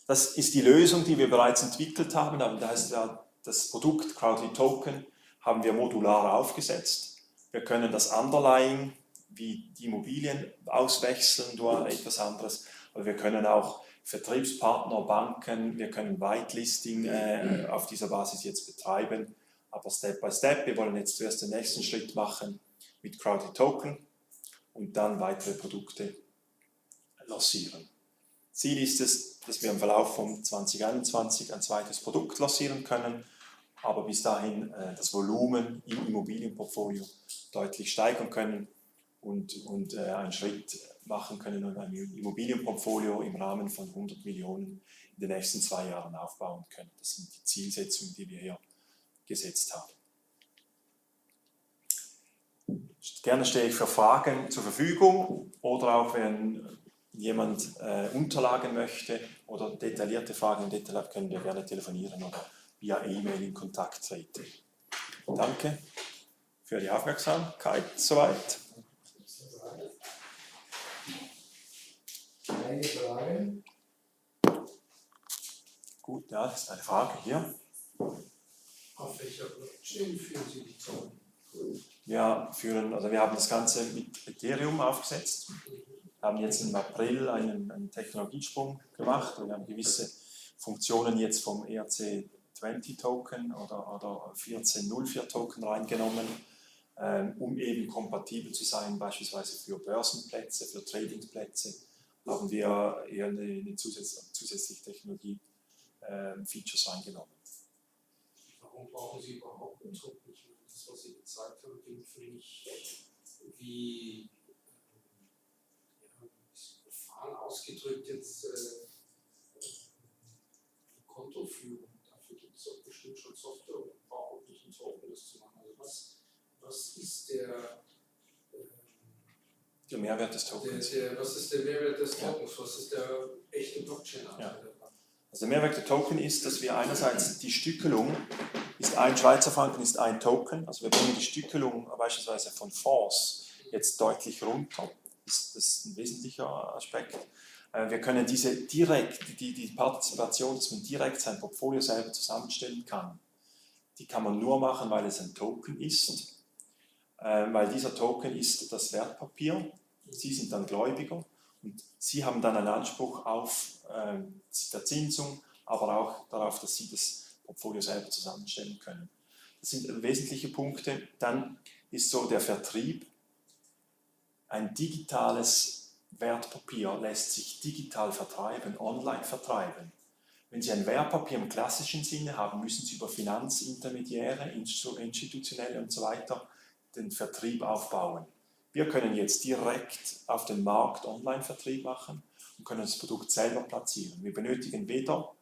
Das ist die Lösung, die wir bereits entwickelt haben, aber da ist ja das Produkt Crowded Token haben wir modular aufgesetzt. Wir können das Underlying wie die Immobilien auswechseln durch etwas anderes, aber wir können auch Vertriebspartner, Banken, wir können Whitelisting auf dieser Basis jetzt betreiben, aber Step by Step. Wir wollen jetzt zuerst den nächsten Schritt machen mit Crowded Token und dann weitere Produkte lancieren. Ziel ist es, dass wir im Verlauf von 2021 ein zweites Produkt lancieren können, aber bis dahin das Volumen im Immobilienportfolio deutlich steigern können und einen Schritt machen können und ein Immobilienportfolio im Rahmen von 100 Millionen in den nächsten 2 Jahren aufbauen können. Das sind die Zielsetzungen, die wir hier gesetzt haben. Gerne stehe ich für Fragen zur Verfügung, oder auch wenn jemand Unterlagen möchte oder detaillierte Fragen im Detail hat, können wir gerne telefonieren oder via E-Mail in Kontakt treten. Danke für die Aufmerksamkeit soweit.
Keine Fragen?
Gut, ja, das ist eine Frage hier.
Auf welcher Blockchain führen Sie die Token?
Wir haben das Ganze mit Ethereum aufgesetzt, haben jetzt im April einen Technologiesprung gemacht. Wir haben gewisse Funktionen jetzt vom ERC20-Token oder 1404-Token reingenommen, um eben kompatibel zu sein, beispielsweise für Börsenplätze, für Tradingplätze, haben wir eher eine zusätzliche Technologie-Features reingenommen.
Warum brauchen Sie überhaupt einen Token? Das, was Sie gezeigt haben, klingt für mich wie Verfahren ausgedrückt jetzt Kontoführung. Dafür gibt es doch bestimmt schon Software und braucht auch nicht einen Token, das zu machen. Also was ist der
Mehrwert des Tokens?
Was ist der Mehrwert des Tokens? Was ist der echte Blockchain-Anteil daran?
Also der Mehrwert der Token ist, dass wir einerseits die Stückelung, ist ein Schweizer Franken, ist ein Token, also wir bringen die Stückelung beispielsweise von Fonds jetzt deutlich runter, das ist ein wesentlicher Aspekt. Wir können die Partizipation, dass man direkt sein Portfolio selber zusammenstellen kann, die kann man nur machen, weil es ein Token ist, weil dieser Token ist das Wertpapier, Sie sind dann Gläubiger und Sie haben dann einen Anspruch auf Verzinsung, aber auch darauf, dass Sie das Portfolio selber zusammenstellen können. Das sind wesentliche Punkte. Dann ist so der Vertrieb. Ein digitales Wertpapier lässt sich digital vertreiben, online vertreiben. Wenn Sie ein Wertpapier im klassischen Sinne haben, müssen Sie über Finanzintermediäre, institutionelle und so weiter den Vertrieb aufbauen. Wir können jetzt direkt auf den Markt Online-Vertrieb machen und können das Produkt selber platzieren. Wir benötigen weder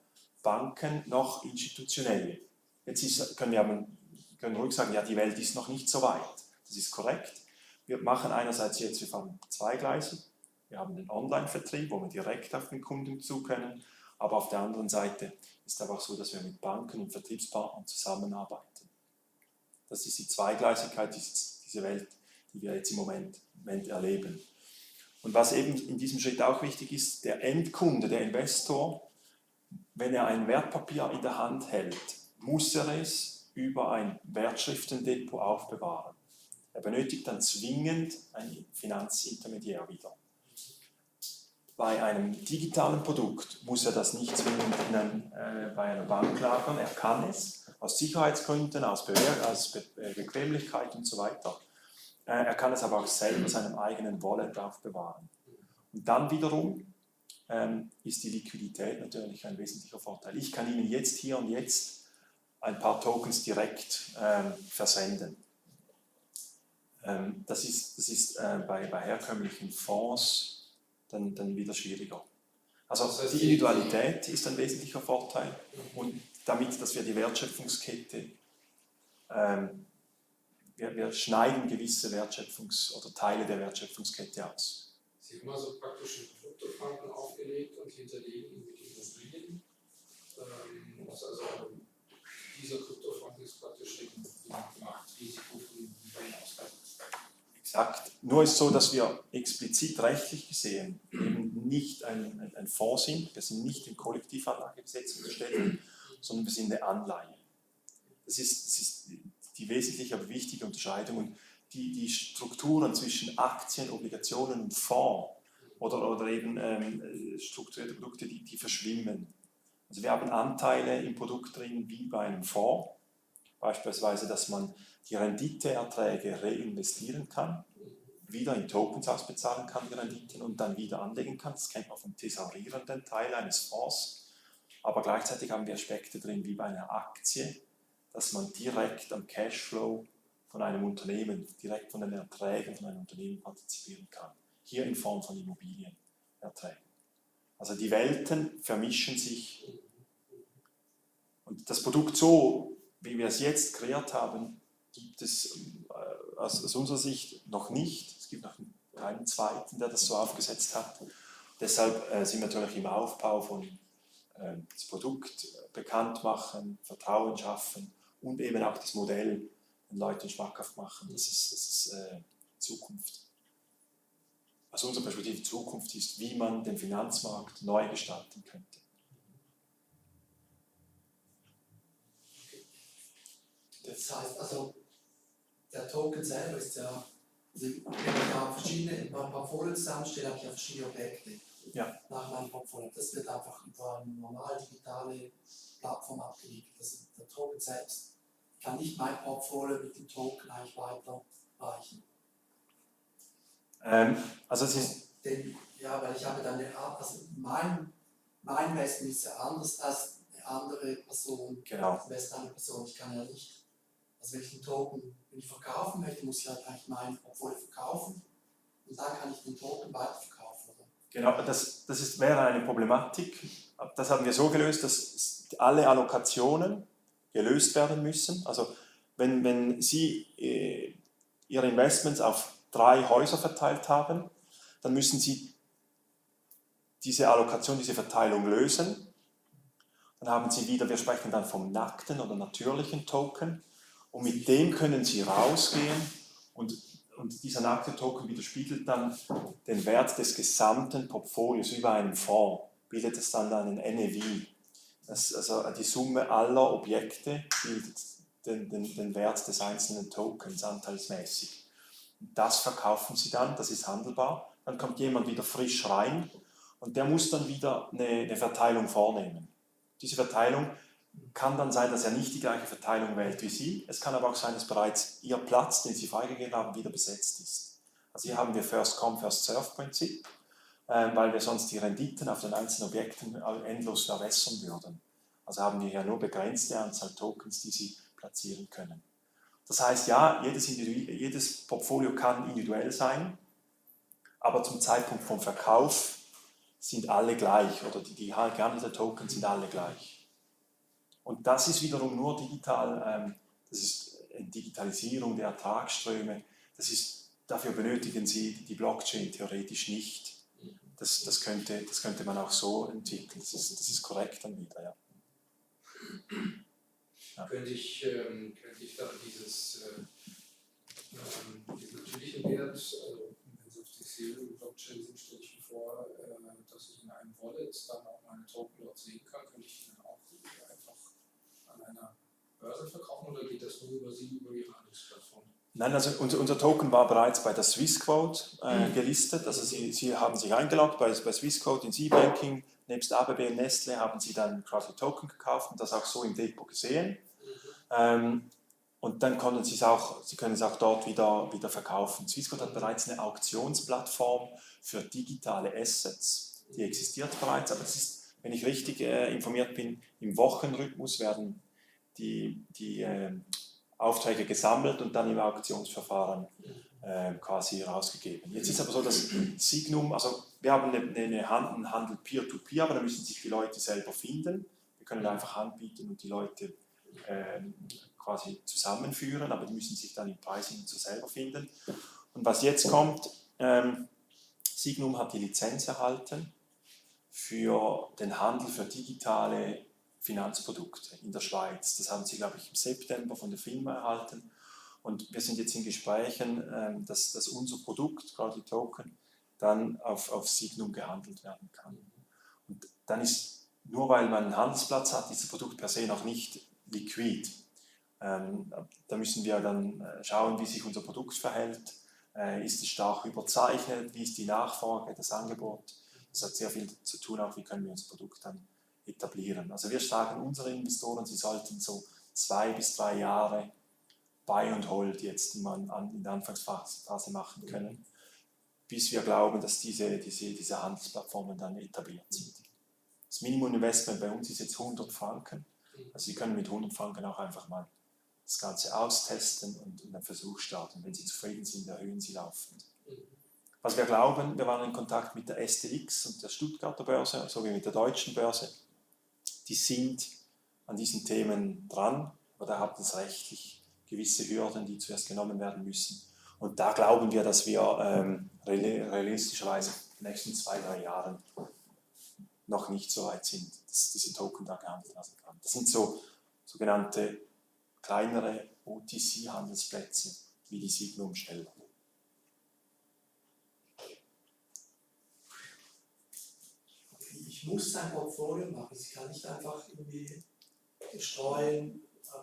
Banken noch Institutionelle. Jetzt können ruhig sagen, ja, die Welt ist noch nicht so weit. Das ist korrekt. Wir machen einerseits jetzt, wir fahren zweigleisig. Wir haben den Online-Vertrieb, wo wir direkt auf den Kunden zu können. Aber auf der anderen Seite ist es auch so, dass wir mit Banken und Vertriebspartnern zusammenarbeiten. Das ist die Zweigleisigkeit, diese Welt, die wir jetzt im Moment erleben. Und was eben in diesem Schritt auch wichtig ist, der Endkunde, der Investor, wenn er ein Wertpapier in der Hand hält, muss er es über ein Wertschriftendepot aufbewahren. Er benötigt dann zwingend ein Finanzintermediär wieder. Bei einem digitalen Produkt muss er das nicht zwingend bei einer Bank lagern. Er kann es aus Sicherheitsgründen, aus Bequemlichkeit und so weiter. Er kann es aber auch selber seinem eigenen Wallet aufbewahren. Und dann wiederum ist die Liquidität natürlich ein wesentlicher Vorteil. Ich kann Ihnen jetzt hier und jetzt ein paar Tokens direkt versenden. Das ist bei herkömmlichen Fonds dann wieder schwieriger. Also
Das heißt,
die Individualität ist ein wesentlicher Vorteil und damit, dass wir die Wertschöpfungskette, wir schneiden gewisse oder Teile der Wertschöpfungskette aus.
Sie haben also praktisch einen Kryptofonds aufgelegt und hinterlegen ihn mit Immobilien. Also dieser Kryptofonds ist praktisch dem Marktrisiko von Immobilien ausgesetzt.
Exakt. Nur ist es so, dass wir explizit rechtlich gesehen eben nicht ein Fonds sind. Wir sind nicht im Kollektivanlagegesetz unterstellt, sondern wir sind eine Anleihe. Das ist die wesentliche, aber wichtige Unterscheidung. Und die Strukturen zwischen Aktien, Obligationen und Fonds oder eben strukturierte Produkte, die verschwimmen. Also wir haben Anteile im Produkt drin wie bei einem Fonds. Beispielsweise, dass man die Renditeerträge reinvestieren kann, wieder in Tokens ausbezahlen kann, die Renditen, und dann wieder anlegen kann. Das kennt man vom thesaurierenden Teil eines Fonds. Aber gleichzeitig haben wir Aspekte drin wie bei einer Aktie, dass man direkt am Cashflow von einem Unternehmen, direkt von den Erträgen von einem Unternehmen partizipieren kann. Hier in Form von Immobilienerträgen. Also die Welten vermischen sich. Und das Produkt so, wie wir es jetzt kreiert haben, gibt es aus unserer Sicht noch nicht. Es gibt noch keinen zweiten, der das so aufgesetzt hat. Deshalb sind wir natürlich im Aufbau von das Produkt bekannt machen, Vertrauen schaffen und eben auch das Modell den Leuten schmackhaft machen. Das ist Zukunft. Aus unserer Perspektive Zukunft ist, wie man den Finanzmarkt neu gestalten könnte.
Das heißt also, der Token selber ist ja, also wenn ich da verschiedene Portfolien zusammenstelle, habe ich ja verschiedene Objekte nach meinem Portfolio. Das wird einfach über eine normal digitale Plattform abgelegt. Also der Token selbst kann nicht mein Portfolio mit dem Token eigentlich weiterreichen.
Also es ist
Ja, weil ich habe dann mein Investment ist ja anders als eine andere Person.
Genau.
Ich kann ja nicht, also wenn ich den Token verkaufen möchte, muss ich halt eigentlich mein Portfolio verkaufen und dann kann ich den Token weiterverkaufen. Oder?
Genau, das wäre eine Problematik. Das haben wir so gelöst, dass alle Allokationen gelöst werden müssen. Also wenn Sie Ihre Investments auf 3 Häuser verteilt haben, dann müssen Sie diese Allokation, diese Verteilung lösen. Dann haben Sie wieder, wir sprechen dann vom nackten oder natürlichen Token, und mit dem können Sie rausgehen und dieser nackte Token widerspiegelt dann den Wert des gesamten Portfolios wie bei einem Fonds, bildet es dann einen NAV. Also die Summe aller Objekte bildet den Wert des einzelnen Tokens anteilsmäßig. Das verkaufen Sie dann, das ist handelbar. Dann kommt jemand wieder frisch rein und der muss dann wieder eine Verteilung vornehmen. Diese Verteilung Kann dann sein, dass er nicht die gleiche Verteilung wählt wie Sie. Es kann aber auch sein, dass bereits Ihr Platz, den Sie freigegeben haben, wieder besetzt ist. Also hier haben wir First-Come, First-Serve-Prinzip, weil wir sonst die Renditen auf den einzelnen Objekten endlos verwässern würden. Also haben wir hier nur begrenzte Anzahl Tokens, die Sie platzieren können. Das heißt, ja, jedes Portfolio kann individuell sein, aber zum Zeitpunkt vom Verkauf sind alle gleich oder die gehandelten Tokens sind alle gleich. Und das ist wiederum nur digital, das ist eine Digitalisierung der Ertragsströme, dafür benötigen Sie die Blockchain theoretisch nicht. Das könnte man auch so entwickeln, das ist korrekt dann wieder. Ja.
Ja. Könnte ich dann diesen natürlichen Wert, also wenn Sie auf die Ethereum-Blockchain sind, stelle ich mir vor, dass ich in einem Wallet dann auch meine Token dort sehen kann, könnte ich die dann auch einfach an einer Börse verkaufen oder geht das nur über Sie, über Ihre Handelsplattform?
Nein, also unser Token war bereits bei der Swissquote gelistet, also Sie haben sich eingeloggt bei Swissquote ins E-Banking, nebst ABB und Nestle haben Sie dann quasi Token gekauft und das auch so im Depot gesehen. Und dann können Sie können es auch dort wieder verkaufen. Swissquote hat bereits eine Auktionsplattform für digitale Assets, die existiert bereits, aber das ist, wenn ich richtig informiert bin, im Wochenrhythmus werden die Aufträge gesammelt und dann im Auktionsverfahren quasi rausgegeben. Jetzt ist aber so, dass Signum, also wir haben einen Handel Peer-to-Peer, aber da müssen sich die Leute selber finden. Wir können einfach anbieten und die Leute quasi zusammenführen, aber die müssen sich dann im Pricing so selber finden. Und was jetzt kommt, Signum hat die Lizenz erhalten für den Handel für digitale Finanzprodukte in der Schweiz. Das haben sie, glaube ich, im September von der FINMA erhalten. Und wir sind jetzt in Gesprächen, dass unser Produkt, gerade die Token, dann auf Signum gehandelt werden kann. Und dann ist, nur weil man einen Handelsplatz hat, dieses Produkt per se noch nicht liquid. Da müssen wir dann schauen, wie sich unser Produkt verhält. Ist es stark überzeichnet? Wie ist die Nachfrage, das Angebot? Das hat sehr viel zu tun, auch wie können wir unser Produkt dann etablieren. Also wir sagen unseren Investoren, sie sollten so 2 bis 3 Jahre Buy and Hold jetzt in der Anfangsphase machen können, bis wir glauben, dass diese Handelsplattformen dann etabliert sind. Das Minimum-Investment bei uns ist jetzt 100 Franken. Also Sie können mit 100 Franken auch einfach mal das Ganze austesten und einen Versuch starten. Wenn Sie zufrieden sind, erhöhen Sie laufend. Was wir glauben, wir waren in Kontakt mit der STX und der Stuttgarter Börse, sowie mit der deutschen Börse. Die sind an diesen Themen dran, aber da hat es rechtlich gewisse Hürden, die zuerst genommen werden müssen. Und da glauben wir, dass wir realistischerweise in den nächsten 2, 3 Jahren noch nicht so weit sind, dass diese Token da gehandelt werden kann. Das sind so sogenannte kleinere OTC-Handelsplätze, wie die Signum stellen.
Ich muss ein Portfolio machen, ich kann nicht einfach irgendwie streuen,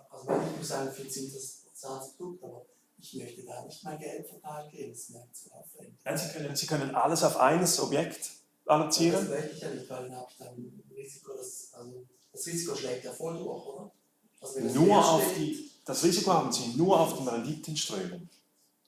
also ich muss sagen, ich finde es interessantes Produkt, aber ich möchte da nicht mein Geld verteilen geben, das ist mir zu aufwendig.
Nein, Sie können alles auf eines Objekt allozieren.
Das möchte ich ja nicht, weil dann habe ich dann ein Risiko, das Risiko schlägt ja voll durch, oder? Also
das Risiko haben Sie nur auf den Renditenströmen,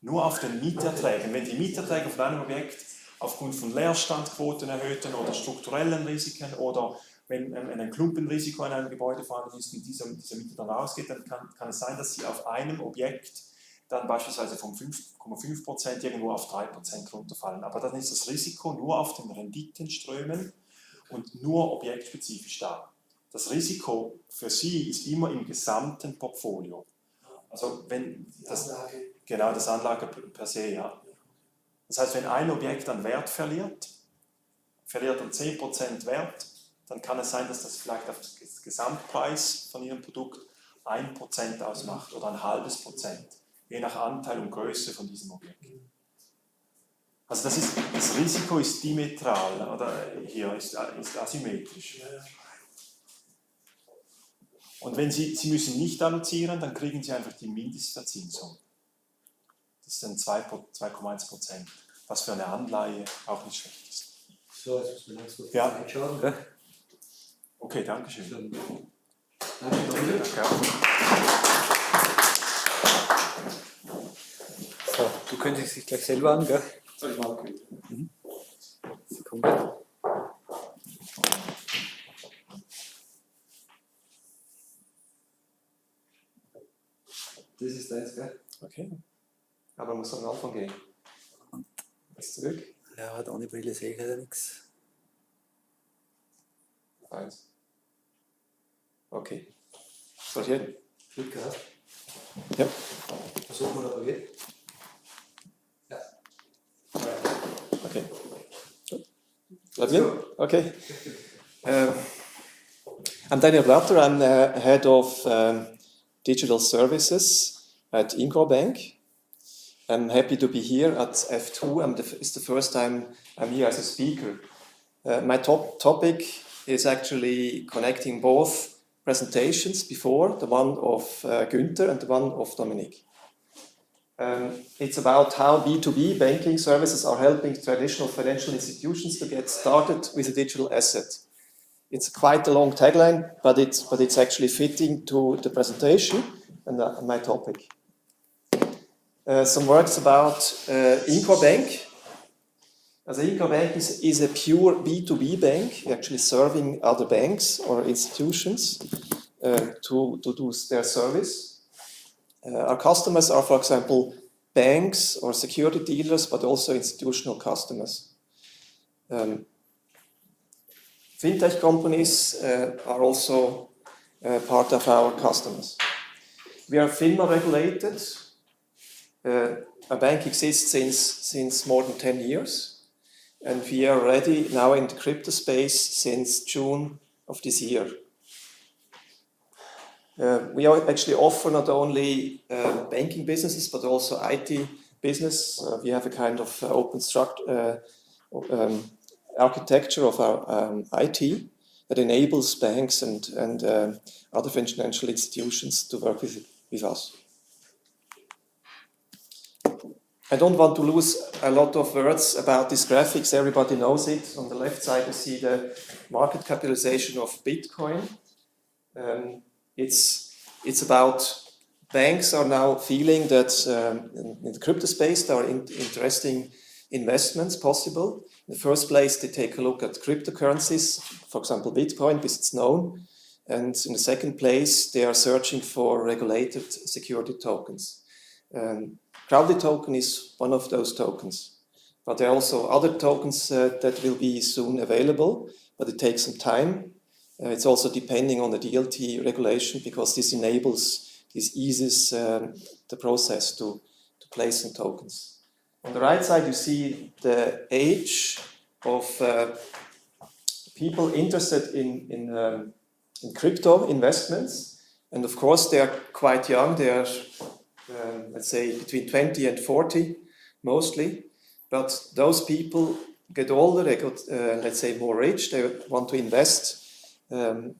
nur auf den Mieterträgen. Wenn die Mieterträge von einem Objekt aufgrund von Leerstandquoten erhöhten oder strukturellen Risiken oder wenn ein Klumpenrisiko in einem Gebäude vorhanden ist und dieser Mieter dann rausgeht, dann kann es sein, dass Sie auf einem Objekt dann beispielsweise von 5,5% irgendwo auf 3% runterfallen. Aber dann ist das Risiko nur auf den Renditenströmen und nur objektspezifisch da. Das Risiko für Sie ist immer im gesamten Portfolio. Also wenn das Anlage per se, ja. Das heißt, wenn ein Objekt an Wert verliert an 10% Wert, dann kann es sein, dass das vielleicht auf das Gesamtpreis von Ihrem Produkt 1% ausmacht oder ein halbes Prozent, je nach Anteil und Größe von diesem Objekt. Also das Risiko ist diametral oder hier ist asymmetrisch. Und wenn Sie müssen nicht allozieren, dann kriegen Sie einfach die Mindestverzinsung. Das sind 2,1%, was für eine Anleihe auch nicht schlecht ist.
So, jetzt müssen wir ganz kurz
Ja.
reinschauen.
Okay, danke schön.
So, du kündigst dich gleich selber an, gell?
Soll ich mal kündigen?
Sekunde. Das ist deins, gell?
Okay. Aber muss am Anfang gehen. Jetzt zurück.
Ja, hat ohne Brille sehe ich leider nichts.
Eins. Okay. Soll ich hin?
Glück gehabt.
Ja.
Versuchen wir, ob er geht. Ja.
Okay. Let me in? Okay. I'm Daniel Blatter. I'm the head of digital services at Ingro Bank. I'm happy to be here at F2. It's the first time I'm here as a speaker. My topic is actually connecting both presentations before, the one of Günther and the one of Dominic. It's about how B2B banking services are helping traditional financial institutions to get started with a digital asset. It's quite a long tagline, but it's actually fitting to the presentation and my topic. Some words about Ingro Bank. As Ingro Bank is a pure B2B bank, actually serving other banks or institutions to do their service. Our customers are, for example, banks or security dealers, but also institutional customers. Fintech companies are also part of our customers. We are FINMA regulated. Our bank exists since more than 10 years, and we are already now in the crypto space since June of this year. We actually offer not only banking businesses, but also IT business. We have a kind of open architecture of our IT that enables banks and other financial institutions to work with us. I don't want to lose a lot of words about these graphics. Everybody knows it. On the left side, you see the market capitalization of Bitcoin. It's about banks are now feeling that in the crypto space there are interesting investments possible. In the first place, they take a look at cryptocurrencies, for example, Bitcoin, because it's known. And in the second place, they are searching for regulated security tokens. Crowded token is one of those tokens. But there are also other tokens that will be soon available, but it takes some time. It's also depending on the DLT regulation, because this eases the process to place some tokens. On the right side, you see the age of people interested in crypto investments. And of course, they are quite young. They are, let's say, between 20 and 40, mostly. But those people get older, they got, let's say, more rich. They want to invest in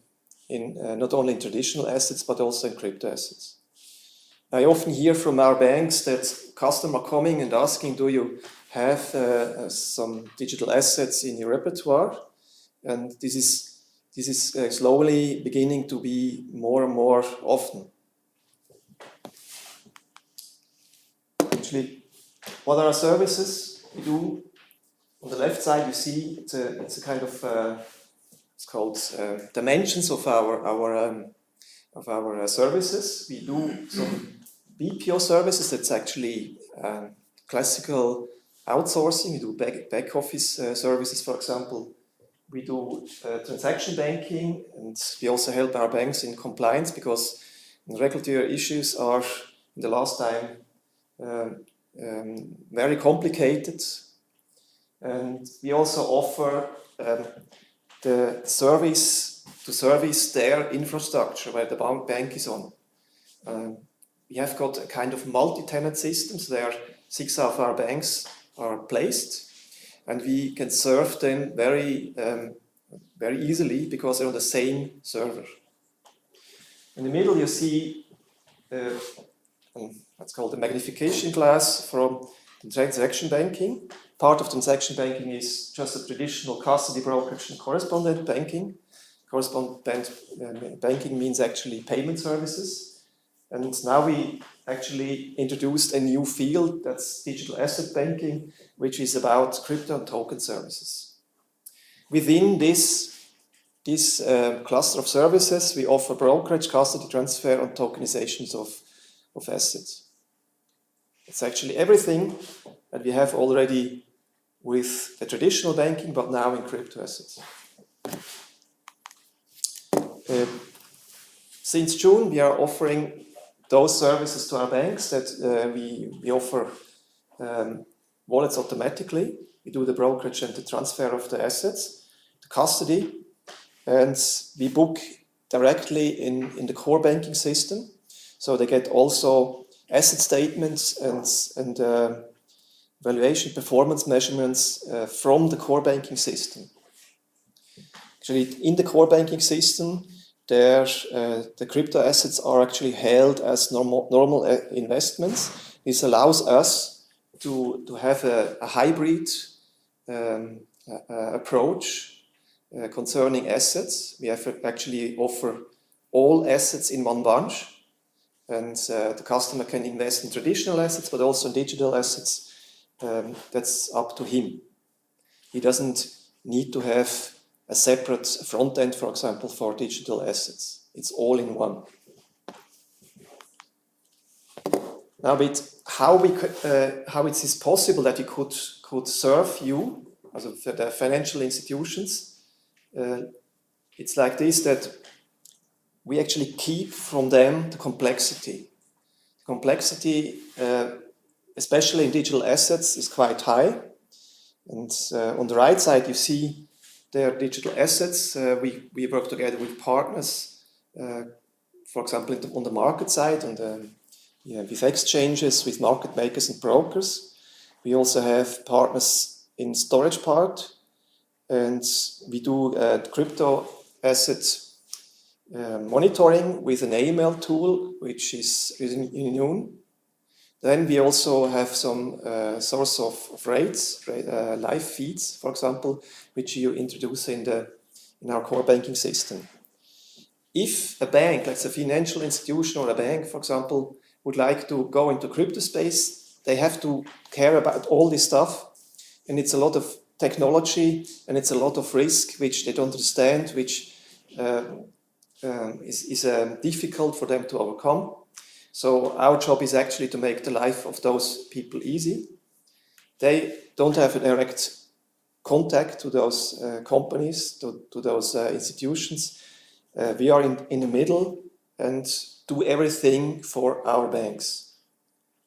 not only in traditional assets, but also in crypto assets. I often hear from our banks that customers are coming and asking, do you have some digital assets in your repertoire? And this is slowly beginning to be more and more often. Actually, what are our services we do? On the left side, you see it's a kind of it's called dimensions of our services. We do some BPO services. That's actually classical outsourcing. We do back office services, for example. We do transaction banking, and we also help our banks in compliance, because regulatory issues are in the last time very complicated. And we also offer the service to service their infrastructure where the bank is on. We have got a kind of multi-tenant systems where 6 of our banks are placed, and we can serve them very easily because they're on the same server. In the middle, you see what's called the magnification glass from transaction banking. Part of transaction banking is just a traditional custody, brokerage, and correspondent banking.
correspondent banking means actually payment services. And now we actually introduced a new field, that's digital asset banking, which is about crypto and token services. Within this cluster of services, we offer brokerage, custody, transfer, and tokenizations of assets. It's actually everything that we have already with the traditional banking, but now in crypto assets. Since June, we are offering those services to our banks that we offer wallets automatically. We do the brokerage and the transfer of the assets, the custody, and we book directly in the core banking system. So they get also asset statements and valuation performance measurements from the core banking system. Actually, in the core banking system, the crypto assets are actually held as normal investments. This allows us to have a hybrid approach concerning assets. We have actually offer all assets in one bunch, and the customer can invest in traditional assets, but also in digital assets. That's up to him. He doesn't need to have a separate front end, for example, for digital assets. It's all in one. Now, how it is possible that we could serve you, also the financial institutions, it's like this, that we actually keep from them the complexity. Complexity, especially in digital assets, is quite high. And on the right side, you see their digital assets. We work together with partners, for example, on the market side, with exchanges, with market makers and brokers. We also have partners in storage part, and we do crypto asset monitoring with an AML tool, which is immune. Then we also have some source of rates, live feeds, for example, which you introduce in our core banking system. If a bank, like a financial institution or a bank, for example, would like to go into crypto space, they have to care about all this stuff, and it's a lot of technology and it's a lot of risk which they don't understand, which is difficult for them to overcome. So our job is actually to make the life of those people easy. They don't have a direct contact to those companies, to those institutions. We are in the middle and do everything for our banks.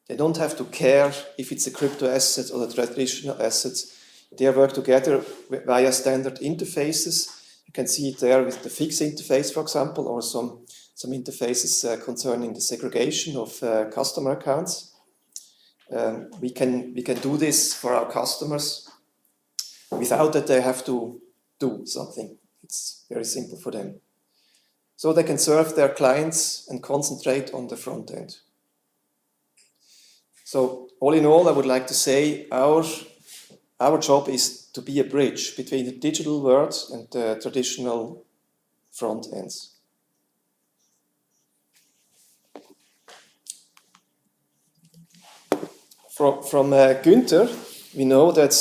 They don't have to care if it's a crypto asset or a traditional asset. They work together via standard interfaces. You can see it there with the fixed interface, for example, or some interfaces concerning the segregation of customer accounts. We can do this for our customers without that they have to do something. It's very simple for them. So they can serve their clients and concentrate on the front end. So all in all, I would like to say our job is to be a bridge between the digital world and the traditional front ends. From Günther, we know that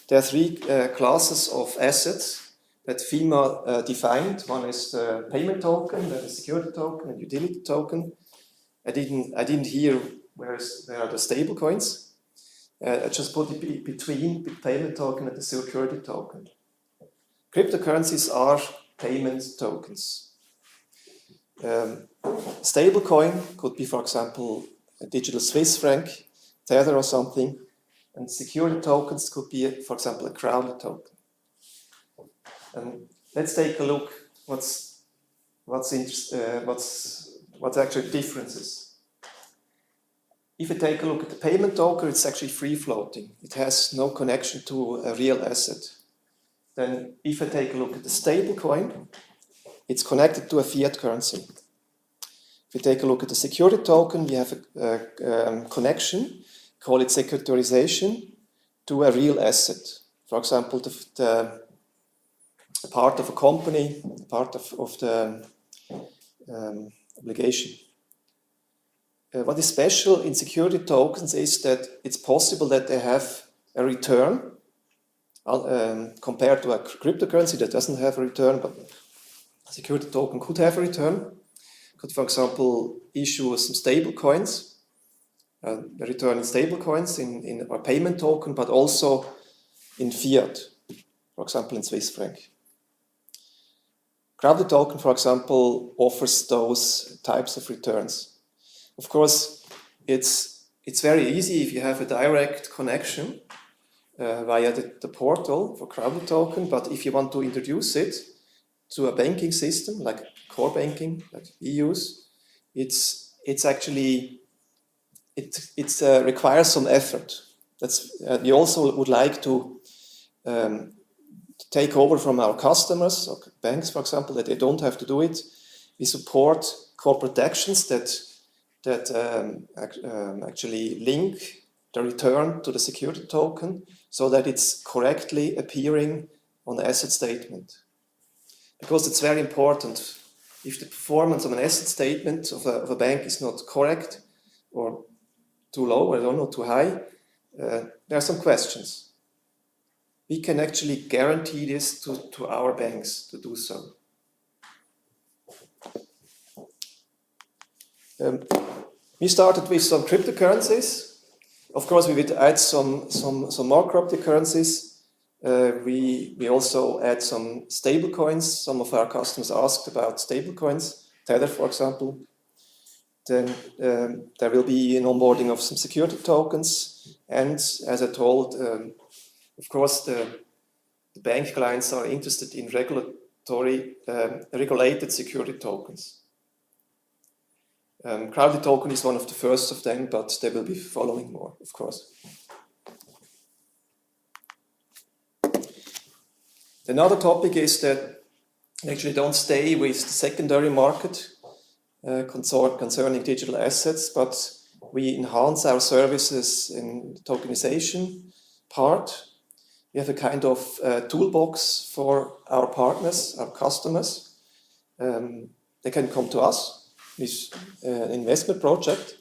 there are three classes of assets that FINMA defined. One is the payment token, the security token, and utility token. I didn't hear where are the stable coins. I just put it between the payment token and the security token. Cryptocurrencies are payment tokens. Stable coin could be, for example, a digital Swiss franc, Tether or something, and security tokens could be, for example, a Crowley token. And let's take a look what's actually differences. If you take a look at the payment token, it's actually free floating. It has no connection to a real asset. Then if I take a look at the stable coin, it's connected to a fiat currency. If you take a look at the security token, we have a connection, call it securitization, to a real asset. For example, a part of a company, part of the obligation. What is special in security tokens is that it's possible that they have a return compared to a cryptocurrency that doesn't have a return, but a security token could have a return. Could, for example, issue some stable coins, a return in stable coins in a payment token, but also in fiat, for example, in Swiss franc. Crowded token, for example, offers those types of returns. Of course, it's very easy if you have a direct connection via the portal for crowded token, but if you want to introduce it to a banking system like core banking, like EUs, it requires some effort. We also would like to take over from our customers, or banks, for example, that they don't have to do it. We support corporate actions that actually link the return to the security token so that it's correctly appearing on the asset statement. Because it's very important. If the performance of an asset statement of a bank is not correct or too low, I don't know, too high, there are some questions. We can actually guarantee this to our banks to do so. We started with some cryptocurrencies. Of course, we would add some more cryptocurrencies. We also add some stable coins. Some of our customers asked about stable coins, Tether, for example. Then there will be an onboarding of some security tokens. And as I told, of course, the bank clients are interested in regulated security tokens. Crowded token is one of the first of them, but there will be following more, of course. Another topic is that we actually don't stay with the secondary market concerning digital assets, but we enhance our services in the tokenization part. We have a kind of toolbox for our partners, our customers. They can come to us with an investment project.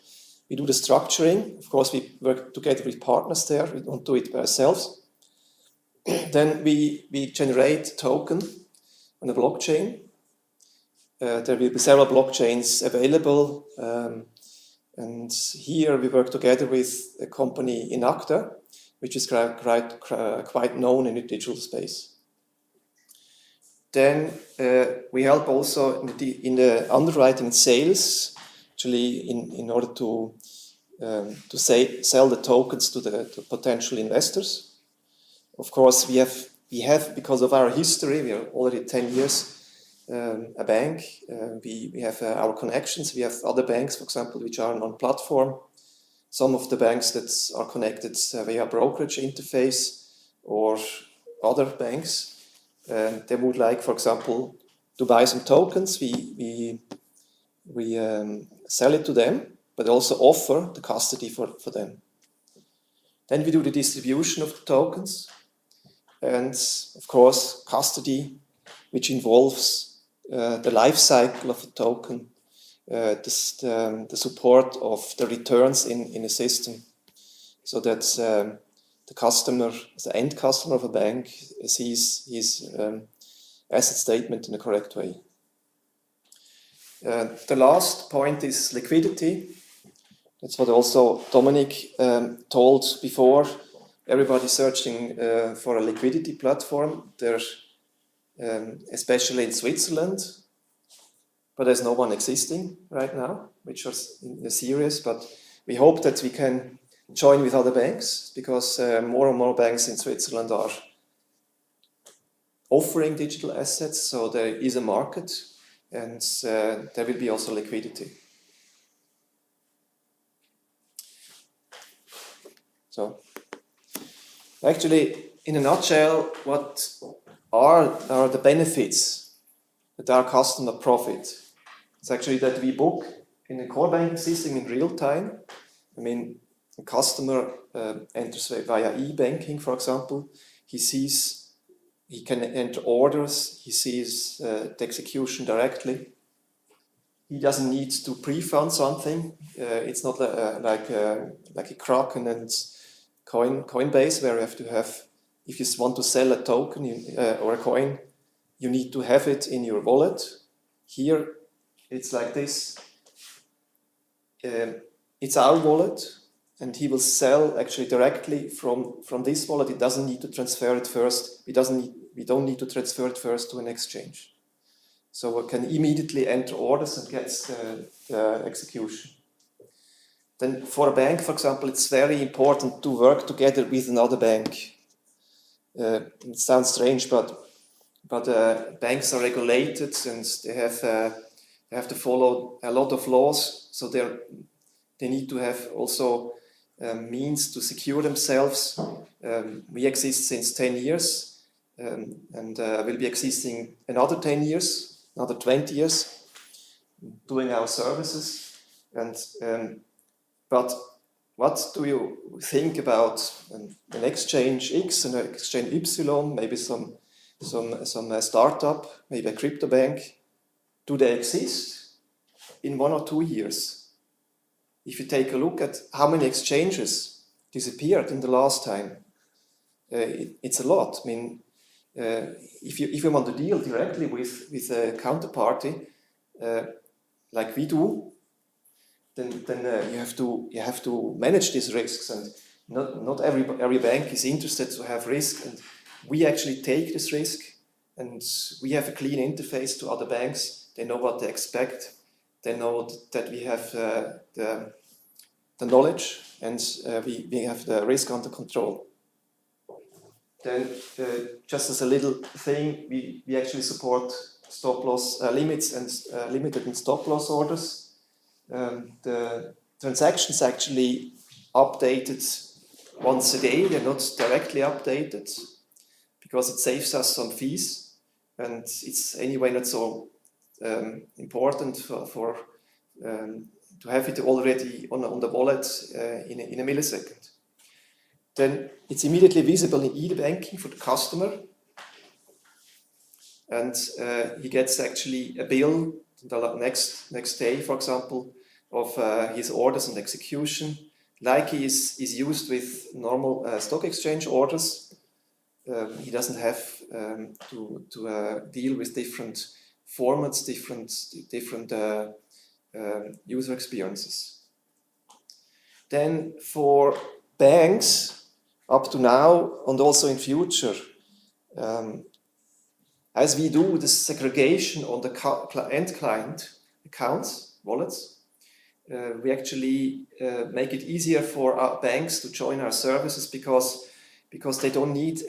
We do the structuring. Of course, we work together with partners there. We don't do it by ourselves. Then we generate a token on a blockchain. There will be several blockchains available. And here we work together with a company in Acta, which is quite known in the digital space. Then we help also in the underwriting and sales, actually in order to sell the tokens to the potential investors. Of course, we have because of our history, we are already 10 years a bank. We have our connections. We have other banks, for example, which are on platform. Some of the banks that are connected via brokerage interface or other banks. They would like, for example, to buy some tokens. We sell it to them, but also offer the custody for them. Then we do the distribution of the tokens. And of course, custody, which involves the life cycle of a token, the support of the returns in a system, so that the customer, the end customer of a bank, sees his asset statement in the correct way. The last point is liquidity. That's what also Dominic told before. Everybody's searching for a liquidity platform. There's especially in Switzerland, but there's no one existing right now, which is serious. But we hope that we can join with other banks, because more and more banks in Switzerland are offering digital assets, so there is a market, and there will be also liquidity. So, actually, in a nutshell, what are the benefits that our customer profit? It's actually that we book in the core banking system in real time. I mean, a customer enters via e-banking, for example. He sees he can enter orders, he sees the execution directly. He doesn't need to pre-fund something. It's not like a Kraken and Coinbase where you have to have, if you want to sell a token or a coin, you need to have it in your wallet. Here, it's like this. It's our wallet, and he will sell actually directly from this wallet. It doesn't need to transfer it first. We don't need to transfer it first to an exchange. So we can immediately enter orders and get the execution. Then for a bank, for example, it's very important to work together with another bank. It sounds strange, but banks are regulated and they have to follow a lot of laws. So they need to have also means to secure themselves. We exist since 10 years and will be existing another 10 years. Another 20 years doing our services. But what do you think about an exchange X and an exchange Y, maybe some startup, maybe a crypto bank? Do they exist in 1 or 2 years? If you take a look at how many exchanges disappeared in the last time, it's a lot. I mean, if you want to deal directly with a counterparty, like we do, then you have to manage these risks, and not every bank is interested to have risk, and we actually take this risk, and we have a clean interface to other banks. They know what they expect. They know that we have the knowledge, and we have the risk under control. Then, just as a little thing, we actually support stop loss limits and limited and stop loss orders. The transactions actually updated once a day. They're not directly updated because it saves us some fees, and it's anyway not so important for to have it already on the wallet in a millisecond. Then it's immediately visible in e-banking for the customer, and he gets actually a bill the next day, for example, of his orders and execution, like he is used with normal stock exchange orders. He doesn't have to deal with different formats, different user experiences. Then for banks, up to now and also in future, as we do the segregation on the end client accounts, wallets, we actually make it easier for our banks to join our services because they don't need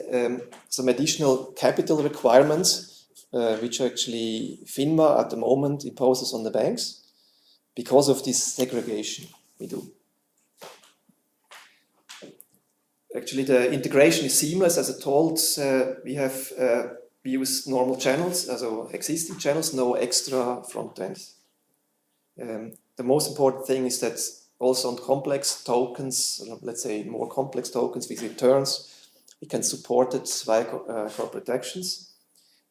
some additional capital requirements, which actually FINMA at the moment imposes on the banks because of this segregation we do. Actually, the integration is seamless. As I told, we use normal channels, also existing channels, no extra front ends. The most important thing is that also on complex tokens, let's say more complex tokens with returns, we can support it via corporate actions,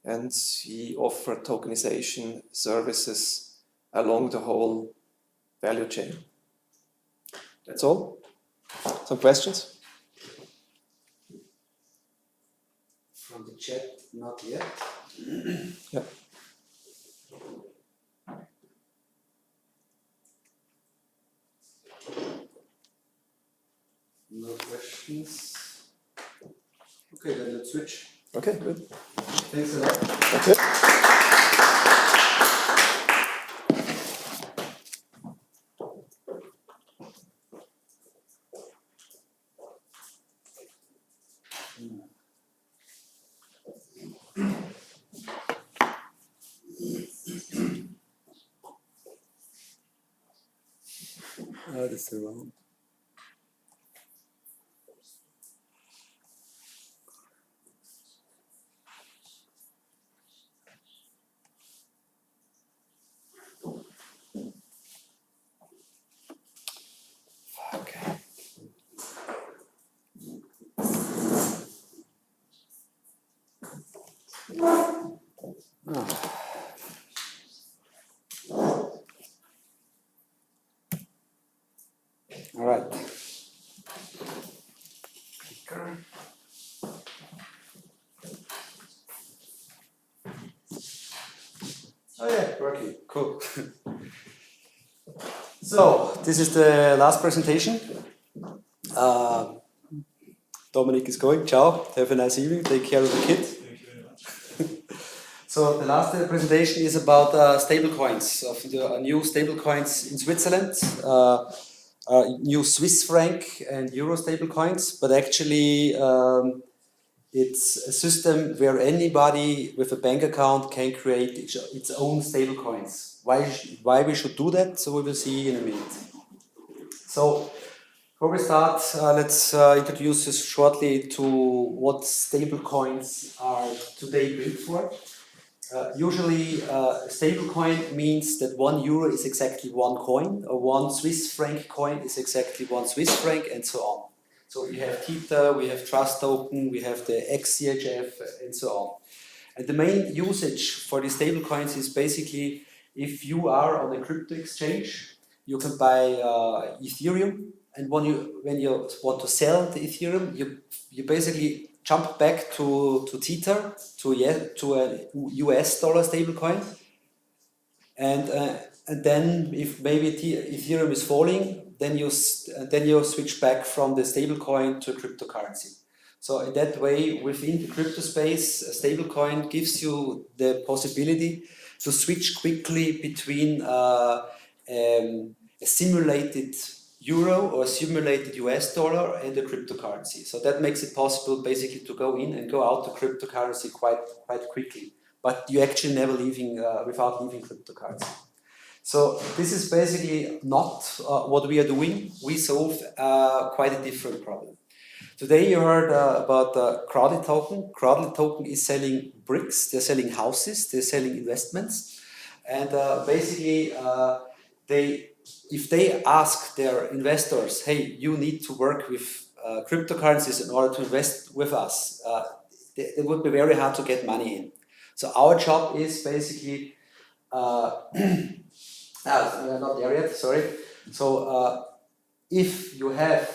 and we offer tokenization services along the whole value chain. That's all. Some questions?
From the chat, not yet.
Yeah.
No questions. Okay, then let's switch.
Okay, good.
Thanks a lot.
Thank you.
That's the wrong.
Okay.
All right. Oh yeah, working. Cool. So this is the last presentation. Dominic is going. Ciao. Have a nice evening. Take care of the kid. So the last presentation is about stablecoins, of the new stablecoins in Switzerland, new Swiss franc and euro stablecoins. But actually, it's a system where anybody with a bank account can create its own stablecoins. Why we should do that? So we will see in a minute. So before we start, let's introduce us shortly to what stablecoins are today built for. Usually, stablecoin means that 1 euro is exactly 1 coin, or 1 Swiss franc coin is exactly 1 Swiss franc, and so on. So we have Tether, we have Trust Token, we have the XCHF, and so on. And the main usage for these stablecoins is basically if you are on a crypto exchange, you can buy Ethereum, and when you want to sell the Ethereum, you basically jump back to Tether, to a US dollar stablecoin, and then if maybe Ethereum is falling, then you switch back from the stablecoin to a cryptocurrency. So in that way, within the crypto space, a stablecoin gives you the possibility to switch quickly between a simulated euro or simulated US dollar and a cryptocurrency. So that makes it possible basically to go in and go out to cryptocurrency quite quickly. But you actually never leaving without leaving cryptocurrency. So this is basically not what we are doing. We solve quite a different problem. Today you heard about Crowded Token. Crowded Token is selling bricks, they're selling houses, they're selling investments. And basically, if they ask their investors, hey, you need to work with cryptocurrencies in order to invest with us, it would be very hard to get money in. So our job is basically, not there yet, sorry. So if you have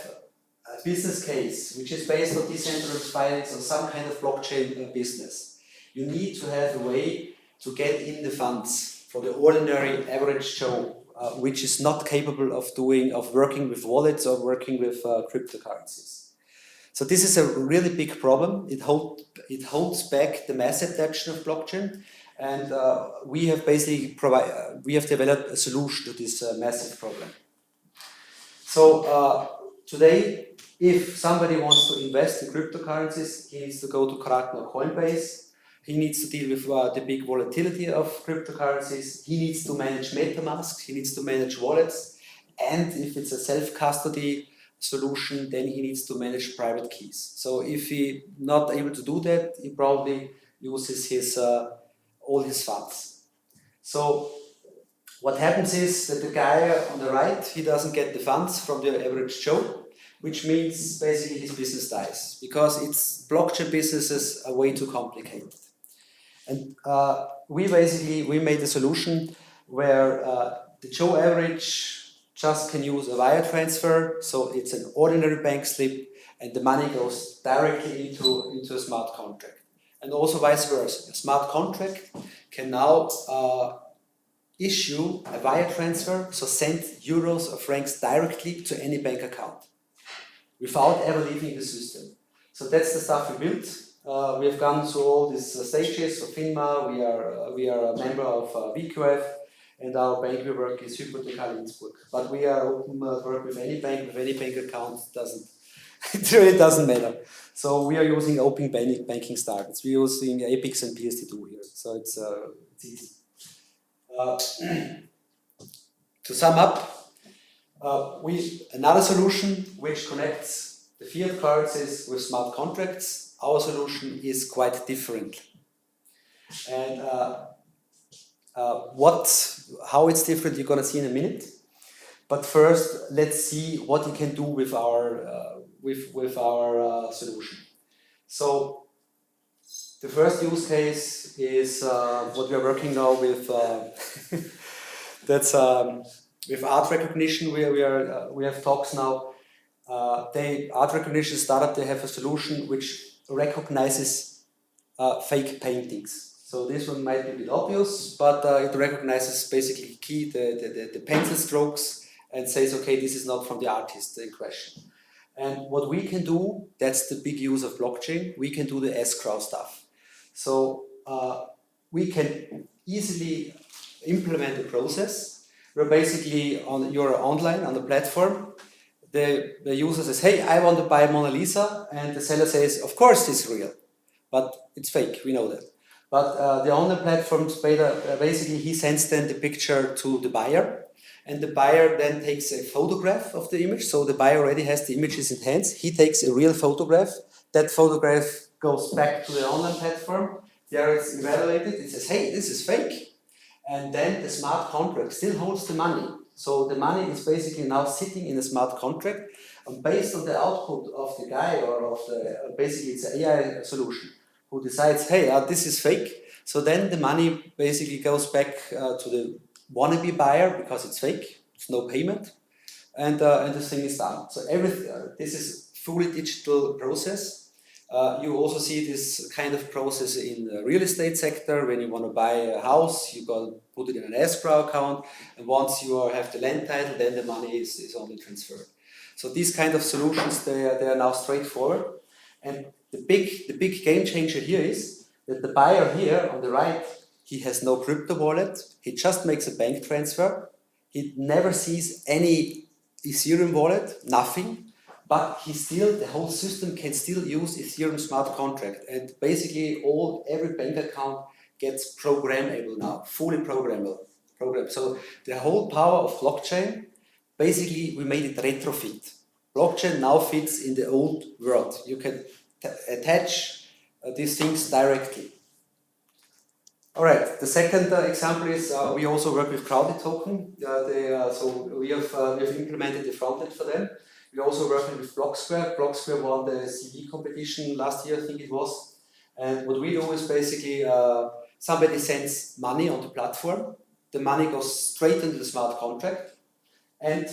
a business case which is based on decentralized finance or some kind of blockchain business, you need to have a way to get in the funds for the ordinary average Joe, which is not capable of working with wallets or working with cryptocurrencies. So this is a really big problem. It holds back the mass adoption of blockchain, and we have basically developed a solution to this massive problem. So today, if somebody wants to invest in cryptocurrencies, he needs to go to Kraken or Coinbase. He needs to deal with the big volatility of cryptocurrencies. He needs to manage MetaMask. He needs to manage wallets. And if it's a self-custody solution, then he needs to manage private keys. So if he's not able to do that, he probably uses all his funds. So what happens is that the guy on the right, he doesn't get the funds from the average Joe, which means basically his business dies, because blockchain businesses are way too complicated. And we made a solution where the Joe average just can use a wire transfer, so it's an ordinary bank slip, and the money goes directly into a smart contract. And also vice versa. A smart contract can now issue a wire transfer, so send euros or francs directly to any bank account without ever leaving the system. So that's the stuff we built. We have gone through all these stages. So FINMA, we are a member of VQF, and our bank we work is Hypothekar Innsbruck. But we are open work with any bank account. It really doesn't matter. So we are using open banking standards. We're using APIX and PSD2 here. So it's easy. To sum up, another solution which connects the fiat currencies with smart contracts. Our solution is quite different. And how it's different, you're gonna see in a minute. But first, let's see what you can do with our solution. So The first use case is what we are working now with. That's with art recognition. We have talks now. Art recognition startup. They have a solution which recognizes fake paintings. So this one might be a bit obvious, but it recognizes basically the pencil strokes and says, okay, this is not from the artist in question. And what we can do, that's the big use of blockchain, we can do the escrow stuff. So we can easily implement a process where basically you're online on the platform, the user says, hey, I want to buy Mona Lisa, and the seller says, of course it's real, but it's fake, we know that. But the online platforms, basically he sends then the picture to the buyer, and the buyer then takes a photograph of the image. So the buyer already has the images in hands. He takes a real photograph. That photograph goes back to the online platform. There it's evaluated. It says, hey, this is fake. And then the smart contract still holds the money. So the money is basically now sitting in a smart contract. And based on the output of the guy or of the, basically it's an AI solution, who decides, hey, this is fake. So then the money basically goes back to the wannabe buyer because it's fake, it's no payment, and the thing is done. So this is fully digital process. You also see this kind of process in the real estate sector. When you want to buy a house, you got to put it in an escrow account, and once you have the land title, then the money is only transferred. So these kind of solutions, they are now straightforward. And the big game changer here is that the buyer here on the right, he has no crypto wallet. He just makes a bank transfer. He never sees any Ethereum wallet, nothing. But the whole system can still use Ethereum smart contract. And basically every bank account gets programmable now, fully programmable. So the whole power of blockchain, basically we made it retrofit. Blockchain now fits in the old world. You can attach these things directly. All right, the second example is we also work with Crowded Token. So we have implemented the front end for them. We're also working with Blocksquare. Blocksquare won the CV competition last year, I think it was. And what we do is basically somebody sends money on the platform. The money goes straight into the smart contract and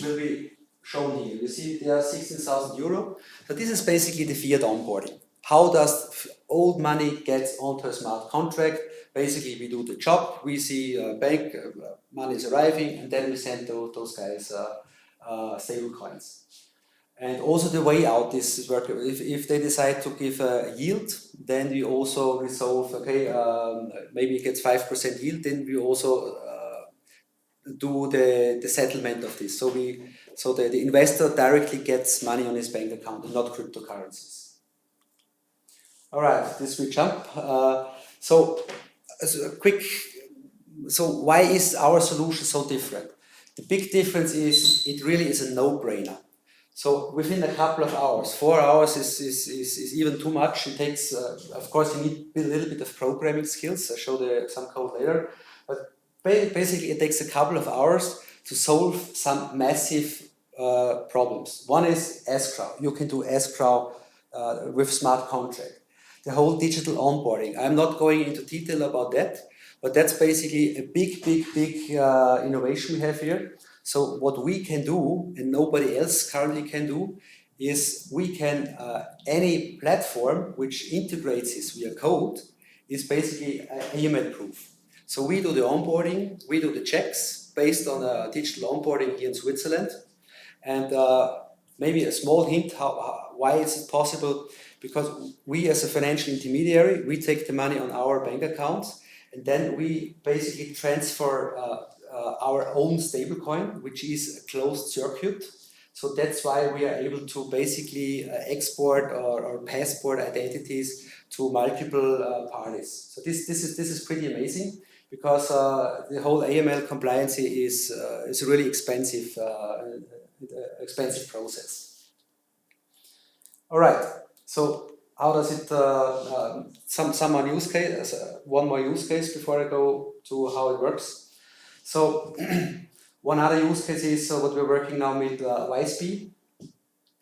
will be shown here. You see there are 16,000 euro. So this is basically the fiat onboarding. How does old money get onto a smart contract? Basically, we do the job. We see bank money is arriving, and then we send those guys stable coins. And also the way out this is working. If they decide to give a yield, then we also resolve. Okay, maybe it gets 5% yield. Then we also do the settlement of this. So the investor directly gets money on his bank account and not cryptocurrencies. All right, this we jump. So why is our solution so different? The big difference is it really is a no-brainer. So within a couple of hours, 4 hours is even too much. It takes, of course, you need a little bit of programming skills. I'll show some code later. But basically, it takes a couple of hours to solve some massive problems. One is escrow. You can do escrow with smart contract. The whole digital onboarding. I'm not going into detail about that, but that's basically a big innovation we have here. So what we can do, and nobody else currently can do, is we can, any platform which integrates this via code is basically AML proof. So we do the onboarding, we do the checks based on a digital onboarding here in Switzerland. And maybe a small hint, why is it possible? Because we as a financial intermediary, we take the money on our bank accounts, and then we basically transfer our own stablecoin, which is a closed circuit. So that's why we are able to basically export or passport identities to multiple parties. So this is pretty amazing, because the whole AML compliance is a really expensive process. All right. So how does it? One more use case before I go to how it works. So one other use case is what we're working now with YSP.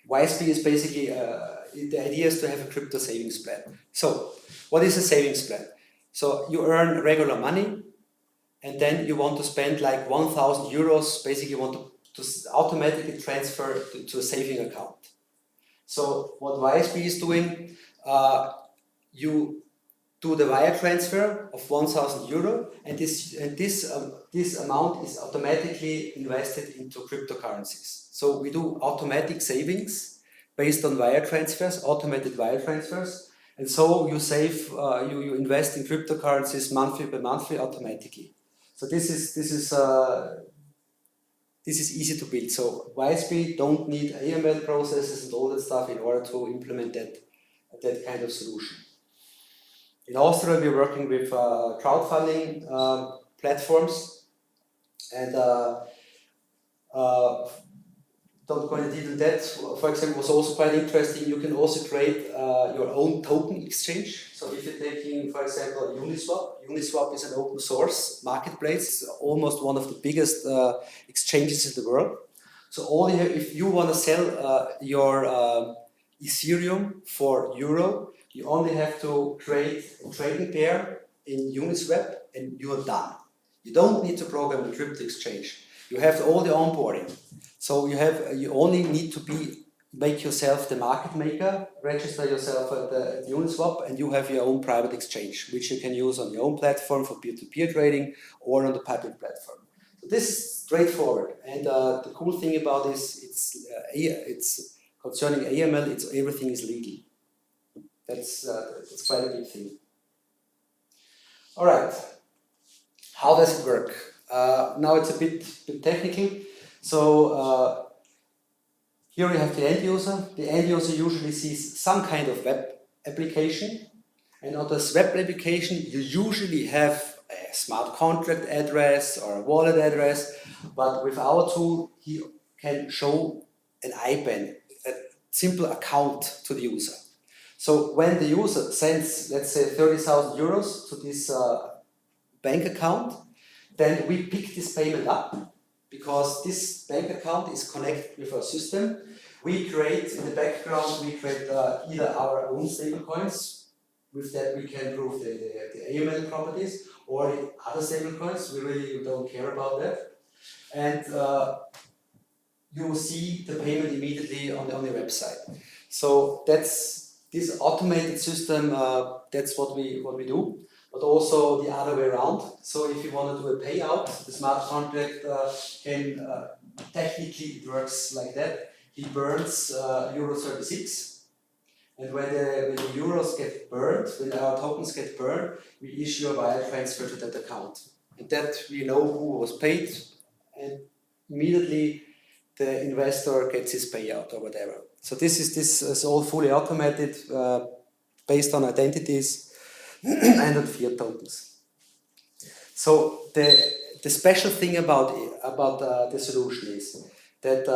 YSP is basically the idea is to have a crypto savings plan. So What is a savings plan? So you earn regular money, and then you want to spend like 1,000 euros. Basically, you want to automatically transfer to a saving account. So what YSB is doing, you do the wire transfer of 1,000 euro, and this amount is automatically invested into cryptocurrencies. So we do automatic savings based on wire transfers, automated wire transfers, and so you save, you invest in cryptocurrencies monthly by monthly automatically. So this is easy to build. So YSB don't need AML processes and all that stuff in order to implement that kind of solution. In Austria, we're working with crowdfunding platforms, and don't go into detail. That, for example, was also quite interesting. You can also create your own token exchange. So if you're taking, for example, Uniswap is an open source marketplace. It's almost one of the biggest exchanges in the world. So all you have, if you want to sell your Ethereum for euro, you only have to create a trading pair in Uniswap and you're done. You don't need to program a crypto exchange. You have all the onboarding. So you only need to make yourself the market maker, register yourself at Uniswap, and you have your own private exchange, which you can use on your own platform for peer-to-peer trading or on the public platform. So this is straightforward. And the cool thing about this, it's concerning AML, everything is legal. That's quite a big thing. All right. How does it work? Now it's a bit technical. So here we have the end user. The end user usually sees some kind of web application. And on this web application, you usually have a smart contract address or a wallet address. But with our tool, he can show an IBAN, a simple account to the user. So when the user sends, let's say, 30,000 euros to this bank account, then we pick this payment up because this bank account is connected with our system. We create, in the background, either our own stablecoins. With that, we can prove the AML properties, or other stablecoins. We really don't care about that. And you will see the payment immediately on the website. So that's this automated system. That's what we do. But also the other way around. So if you want to do a payout, the smart contract can technically it works like that. He burns euro 36, and when the euros get burned, when our tokens get burned, we issue a wire transfer to that account, and that we know who was paid, and immediately the investor gets his payout or whatever. So this is all fully automated, based on identities and on fiat tokens. So the special thing about the solution is that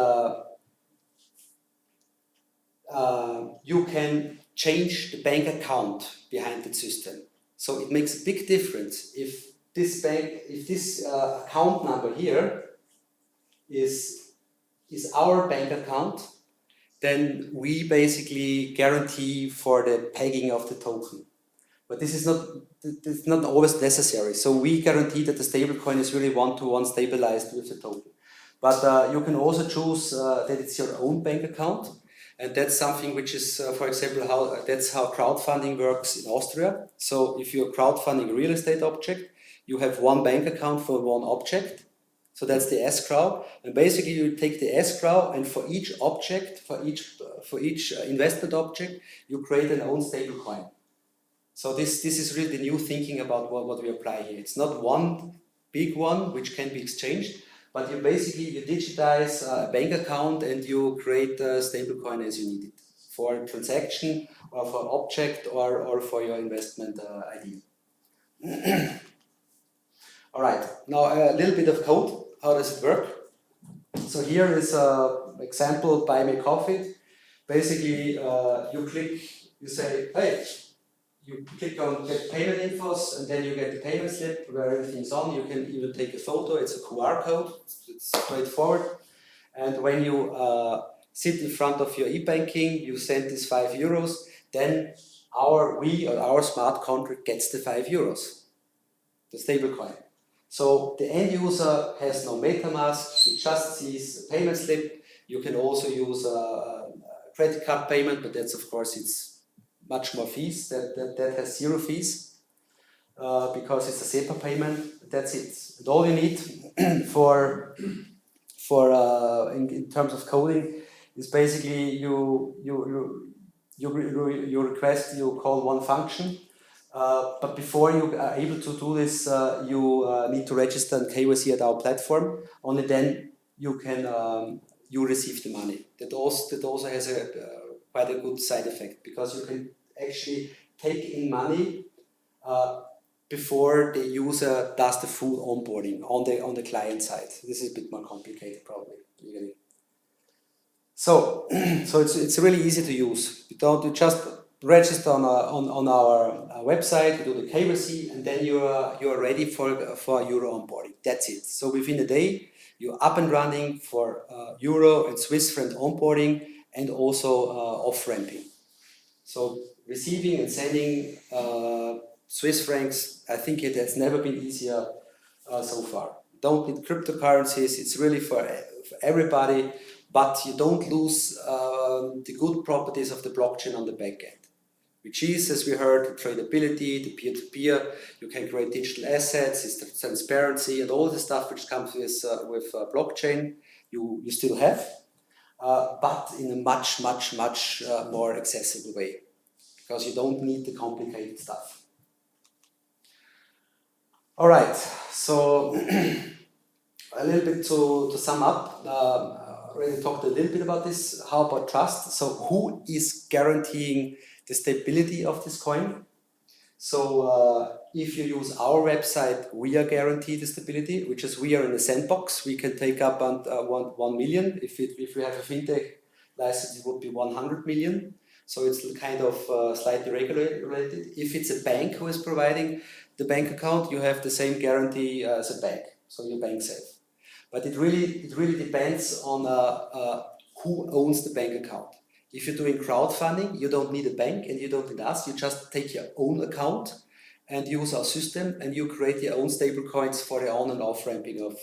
you can change the bank account behind the system. So it makes a big difference if this account number here is our bank account, then we basically guarantee for the pegging of the token. But this is not always necessary. So we guarantee that the stablecoin is really one-to-one stabilized with the token. But you can also choose that it's your own bank account. And that's something which is, for example, that's how crowdfunding works in Austria. So if you're crowdfunding a real estate object, you have one bank account for one object. So that's the escrow. And basically you take the escrow, and for each object, for each investment object, you create an own stablecoin. So this is really the new thinking about what we apply here. It's not one big one which can be exchanged, but you digitize a bank account and you create a stablecoin as you need it for a transaction or for an object or for your investment idea. All right, now a little bit of code. How does it work? So here is an example, buy me coffee. Basically, you say, hey, you click on get payment infos, and then you get the payment slip where everything's on. You can even take a photo. It's a QR code. It's straightforward. And when you sit in front of your e-banking, you send this €5. Then our smart contract gets the €5, the stable coin. So the end user has no MetaMask, he just sees a payment slip. You can also use a credit card payment, but that's of course it's much more fees. That has 0 fees because it's a SEPA payment. That's it. And all you need for in terms of coding is basically you request, you call one function. But before you are able to do this, you need to register and KYC at our platform. Only then you can you receive the money. That also has quite a good side effect, because you can actually take in money before the user does the full onboarding on the client side. This is a bit more complicated, probably. Really. So it's really easy to use. You just register on our website, you do the KYC, and then you are ready for Euro onboarding. That's it. So within a day, you're up and running for Euro and Swiss franc onboarding, and also off-ramping. So receiving and sending Swiss francs, I think it has never been easier so far. Don't need cryptocurrencies. It's really for everybody, but you don't lose the good properties of the blockchain on the back end, which is, as we heard, tradability, the peer-to-peer. You can create digital assets, it's the transparency, and all the stuff which comes with blockchain. You still have, but in a much more accessible way, because you don't need the complicated stuff. All right, so a little bit to sum up. Already talked a little bit about this. How about trust? So who is guaranteeing the stability of this coin? So if you use our website, we are guaranteed the stability, which is we are in a sandbox. We can take up 1 million. If we have a fintech license, it would be 100 million. So it's kind of slightly regulated. If it's a bank who is providing the bank account, you have the same guarantee as a bank. So you're bank safe. But it really depends on who owns the bank account. If you're doing crowdfunding, you don't need a bank and you don't need us. You just take your own account and use our system, and you create your own stable coins for the on and off ramping of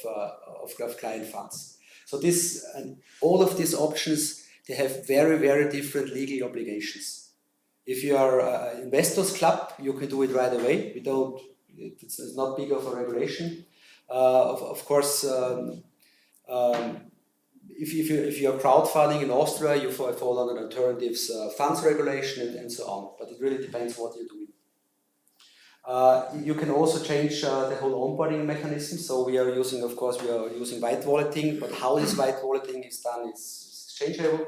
client funds. So this and all of these options, they have very different legal obligations. If you are an investors club, you can do it right away. It's not big of a regulation. Of course, if you're crowdfunding in Austria, you fall under alternatives funds regulation and so on. But it really depends what you're doing. You can also change the whole onboarding mechanism. So we are using white walleting, but how this white walleting is done is exchangeable.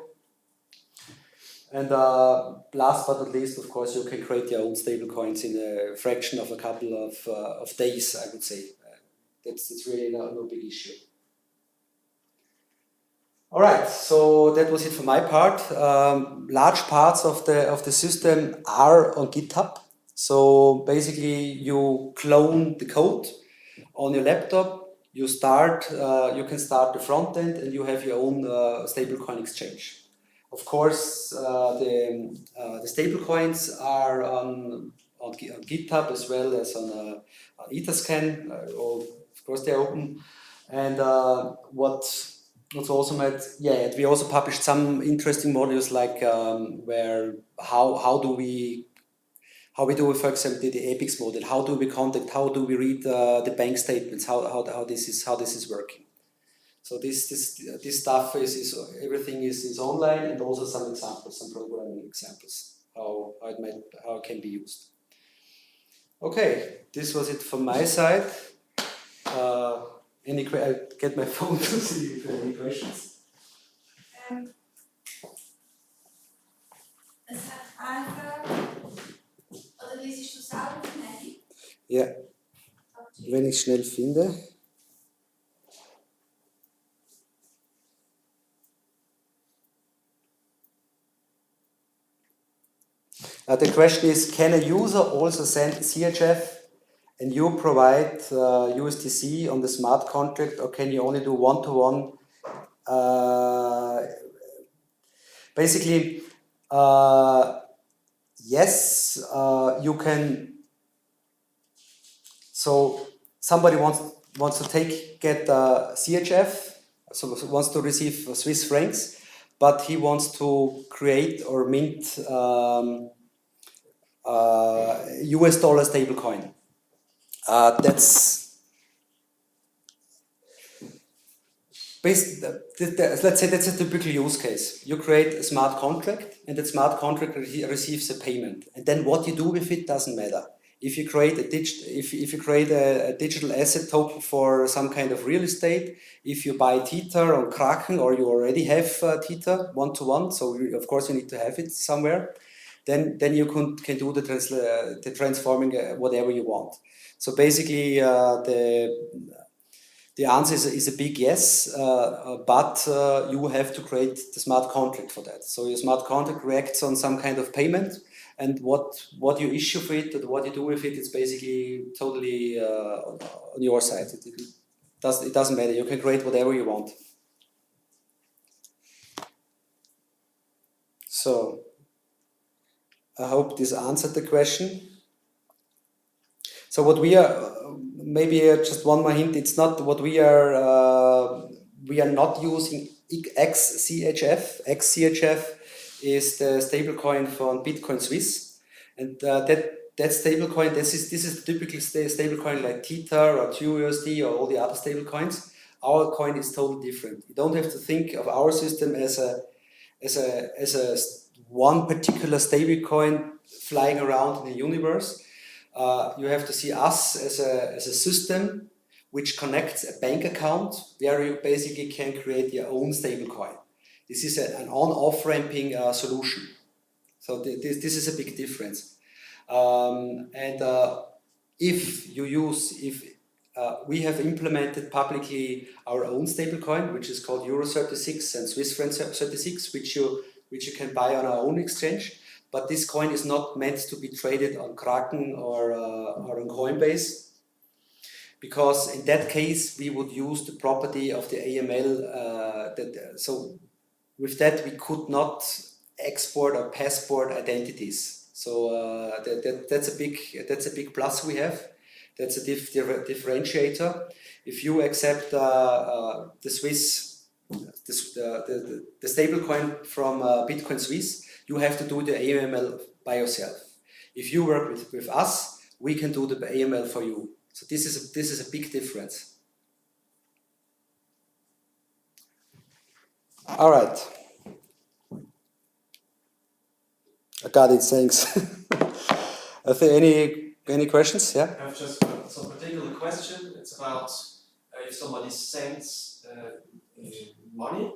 And last but not least, of course, you can create your own stable coins in a fraction of a couple of days, I would say. That's really no big issue. All right, so that was it for my part. Large parts of the system are on GitHub. So basically, you clone the code on your laptop. You can start the front end, and you have your own stablecoin exchange. Of course, the stablecoins are on GitHub as well as on Etherscan. Of course, they're open. And what's also we also published some interesting modules like how do we do, for example, the EPICS model. How do we contact? How do we read the bank statements? How this is working? So this stuff is everything is online, and also some examples, some programming examples, how it can be used. Okay, this was it from my side. I'll get my phone to see if there are any questions.
Es hat eine, oder liest du selber vom Handy?
Ja, wenn ich schnell finde. The question is, can a user also send CHF and you provide USDC on the smart contract, or can you only do one-to-one? Basically, yes, you can. So somebody wants to get CHF, so wants to receive Swiss francs, but he wants to create or mint US dollar stablecoin. Let's say that's a typical use case. You create a smart contract, and that smart contract receives a payment. And then what you do with it doesn't matter. If you create if you create a digital asset token for some kind of real estate, if you buy Tether on Kraken, or you already have Tether one-to-one, so of course you need to have it somewhere, then you can do the transforming whatever you want. So basically, the answer is a big yes, but you have to create the smart contract for that. So your smart contract reacts on some kind of payment, and what you issue for it, and what you do with it, is basically totally on your side. It doesn't matter. You can create whatever you want. So I hope this answered the question. So what we are, maybe just one more hint, it's not what we are not using XCHF. XCHF is the stablecoin from Bitcoin Swiss, and that stablecoin, this is the typical stablecoin like Tether or TUSD or all the other stablecoins. Our coin is totally different. You don't have to think of our system as a one particular stablecoin flying around in the universe. You have to see us as a system which connects a bank account where you basically can create your own stablecoin. This is an on-off ramping solution. So this is a big difference. If we have implemented publicly our own stablecoin, which is called Euro 36 and Swiss franc 36, which you can buy on our own exchange. But this coin is not meant to be traded on Kraken or on Coinbase, because in that case we would use the property of the AML. So with that we could not export or passport identities. So that's a big plus we have. That's a differentiator. If you accept the Swiss, the stablecoin from Bitcoin Swiss, you have to do the AML by yourself. If you work with us, we can do the AML for you. So this is a big difference. All right. I got it. Thanks. Are there any questions? Yeah.
I have just some particular question. It's about if somebody sends money,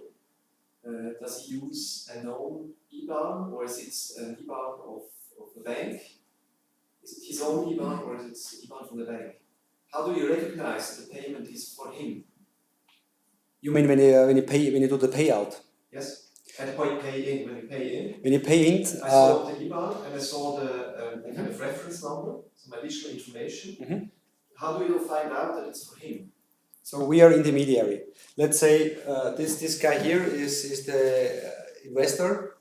does he use a known IBAN, or is it an IBAN of the bank? Is it his own IBAN, or is it IBAN from the bank? How do you recognize that the payment is for him?
You mean when you do the payout?
Yes. At the point when you pay in.
When you pay in,
I saw the IBAN and I saw the kind of reference number, some additional information. Mm-hmm. How do you find out that it's for him?
So we are intermediary. Let's say this guy here is the investor.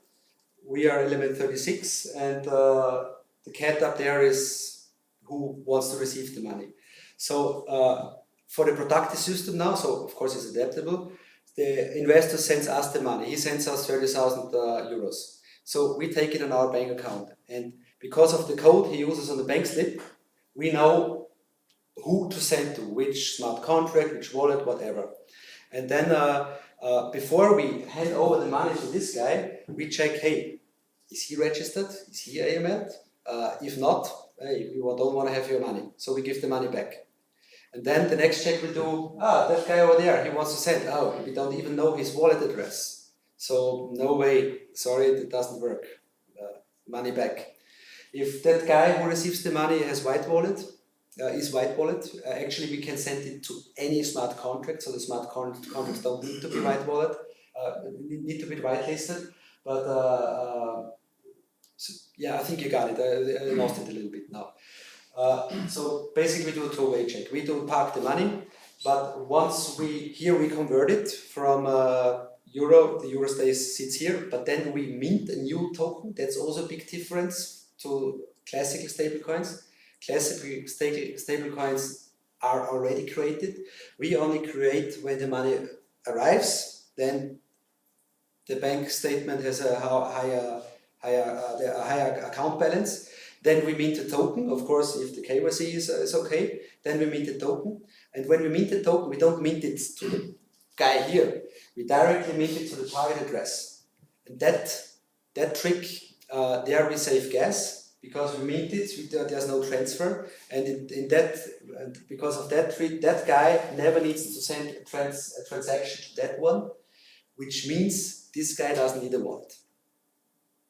We are element 36, and the cat up there is who wants to receive the money. So for the productive system now, so of course it's adaptable. The investor sends us the money. He sends us 30,000 euros. So we take it on our bank account, and because of the code he uses on the bank slip, we know who to send to, which smart contract, which wallet, whatever. And then before we hand over the money to this guy, we check, hey, is he registered? Is he AML? If not, hey, we don't want to have your money. So we give the money back. And then the next check we'll do, that guy over there, he wants to send. Oh, we don't even know his wallet address. So no way, sorry, it doesn't work. Money back. If that guy who receives the money has white wallet, actually we can send it to any smart contract. So the smart contracts don't need to be white wallet, need to be whitelisted. But so, yeah, I think you got it. I lost it a little bit now. So basically we do a two-way check. We do park the money, but once we convert it from euro, the euro sits here, but then we mint a new token. That's also a big difference to classical stablecoins. Classical stablecoins are already created. We only create when the money arrives. Then the bank statement has a higher account balance. Then we mint the token. Of course, if the KYC is okay, then we mint the token. And when we mint the token, we don't mint it to the guy here. We directly mint it to the target address. And that trick, there we save gas because we mint it. There's no transfer, and because of that trick, that guy never needs to send a transaction to that one, which means this guy doesn't need a wallet.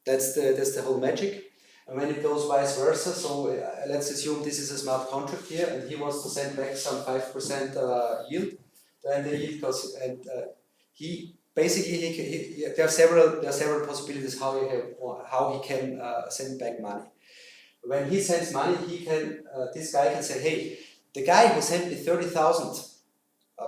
That's the whole magic. And when it goes vice versa, so let's assume this is a smart contract here, and he wants to send back some 5% yield, then the yield goes, and he basically there are several possibilities how he can send back money. When he sends money, this guy can say, hey, the guy who sent me 30,000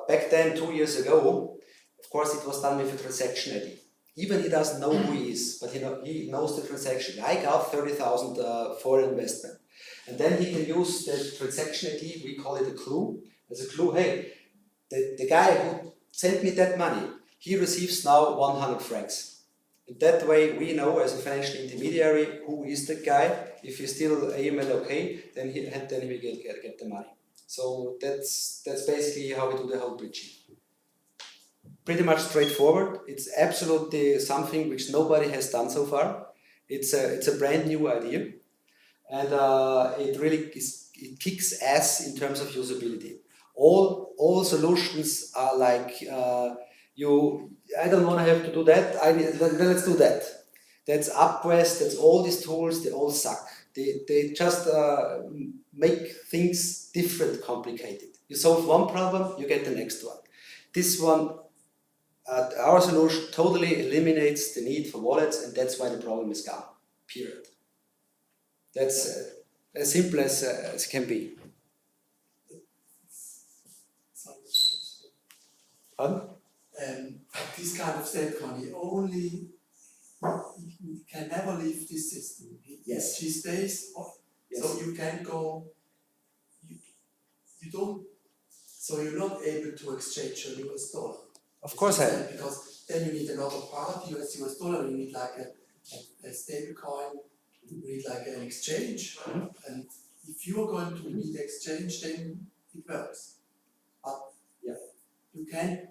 back then 2 years ago, of course it was done with a transaction ID. Even he doesn't know who he is, but he knows the transaction. I got 30,000 for investment. And then he can use the transaction ID, we call it a clue, as a clue, hey, the guy who sent me that money, he receives now 100 francs. And that way we know as a financial intermediary who is the guy. If he's still AML okay, then we get the money. So that's basically how we do the whole bridging. Pretty much straightforward. It's absolutely something which nobody has done so far. It's a brand new idea, and it really it kicks ass in terms of usability. All solutions are like I don't want to have to do that. Then let's do that. That's UpQuest. That's all these tools. They all suck. They just make things different, complicated. You solve one problem, you get the next one. This one. Our solution totally eliminates the need for wallets, and that's why the problem is gone. Period. That's as simple as it can be. Pardon?
This kind of stablecoin, you can never leave this system.
Yes.
She stays,
Yes.
so you can go. You don't. So you're not able to exchange your US dollar.
Of course I am.
Because then you need another part, US dollar, you need like a stable coin, you need like an exchange.
Mm-hmm.
And if you are going to need exchange, then it works. But
yeah,
you can,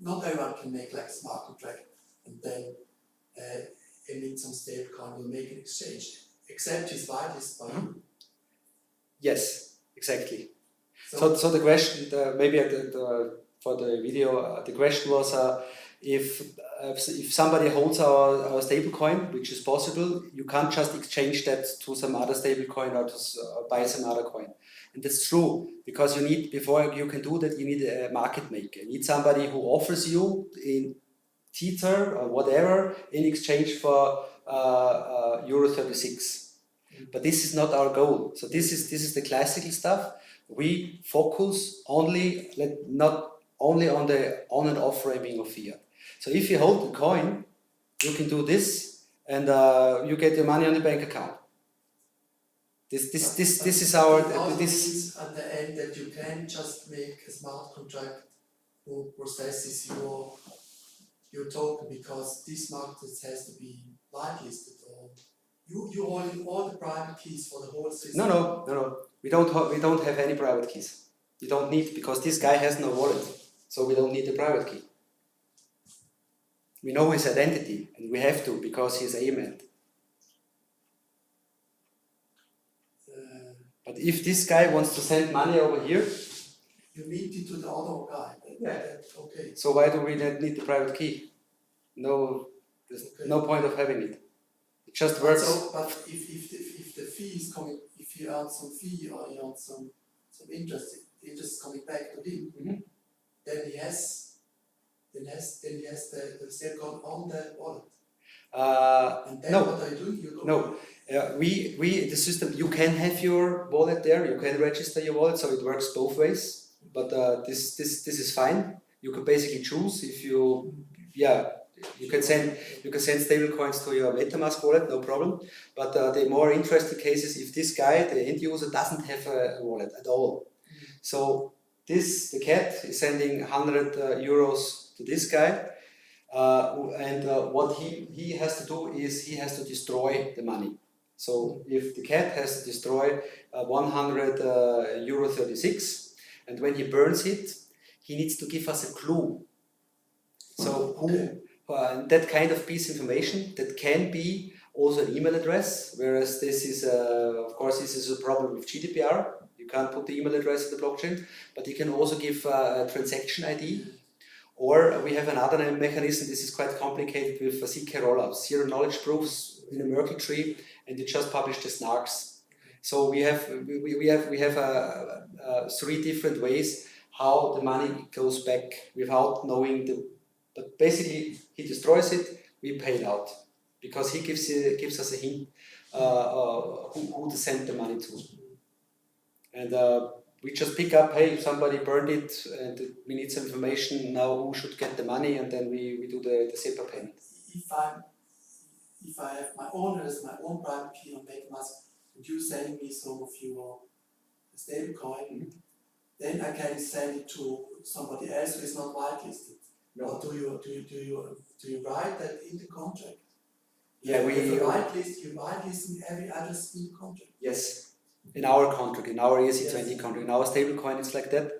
not everyone can make like a smart contract and then emit some stable coin will make an exchange. Except it's whitelist by you.
Yes, exactly. So the question, maybe for the video, the question was if somebody holds our stable coin, which is possible, you can't just exchange that to some other stable coin or to buy some other coin. And that's true, because you need, before you can do that, you need a market maker. You need somebody who offers you in Tether or whatever in exchange for Euro 36. But this is not our goal. So this is the classical stuff. We focus not only on the on and off ramming of fiat. So if you hold the coin, you can do this, and you get your money on the bank account. This is our
this at the end that you can just make a smart contract who processes your token, because this market has to be whitelisted, or you hold all the private keys for the whole system.
No. We don't have any private keys. You don't need, because this guy has no wallet, so we don't need the private key. We know his identity, and we have to, because he's AML. But if this guy wants to send money over here,
you mint it to the other guy.
Yeah.
Okay.
So why do we not need the private key? No, there's no point of having it. It just works.
But if the fee is coming, if you earn some fee or you earn some interest is coming back to him, then he has the stablecoin on the wallet. And then what are you doing?
No. We the system, you can have your wallet there, you can register your wallet, so it works both ways. But this is fine. You can basically choose if you You can send stable coins to your MetaMask wallet, no problem. But the more interesting case is if this guy, the end user, doesn't have a wallet at all. So the cat is sending 100 euros to this guy, and what he has to do is he has to destroy the money. So if the cat has to destroy 100 euro 36, and when he burns it, he needs to give us a clue. So that kind of piece of information that can be also an email address, whereas this is of course this is a problem with GDPR. You can't put the email address in the blockchain, but you can also give a transaction ID. Or we have another mechanism. This is quite complicated with ZK rollups, zero knowledge proofs in a Merkle tree, and you just publish the snarks. So we have 3 different ways how the money goes back without knowing the. But basically, he destroys it. We pay it out because he gives us a hint who to send the money to, and. We just pick up, hey, somebody burned it, and we need some information now. Who should get the money, and then we do the SEPA payment.
If I have my own private key on MetaMask, and you send me some of your stablecoin, then I can send it to somebody else who is not whitelisted.
No.
Or do you write that in the contract?
Yeah,
you whitelist every address in the contract.
Yes. In our contract, in our ERC20 contract, in our stablecoin, it's like that,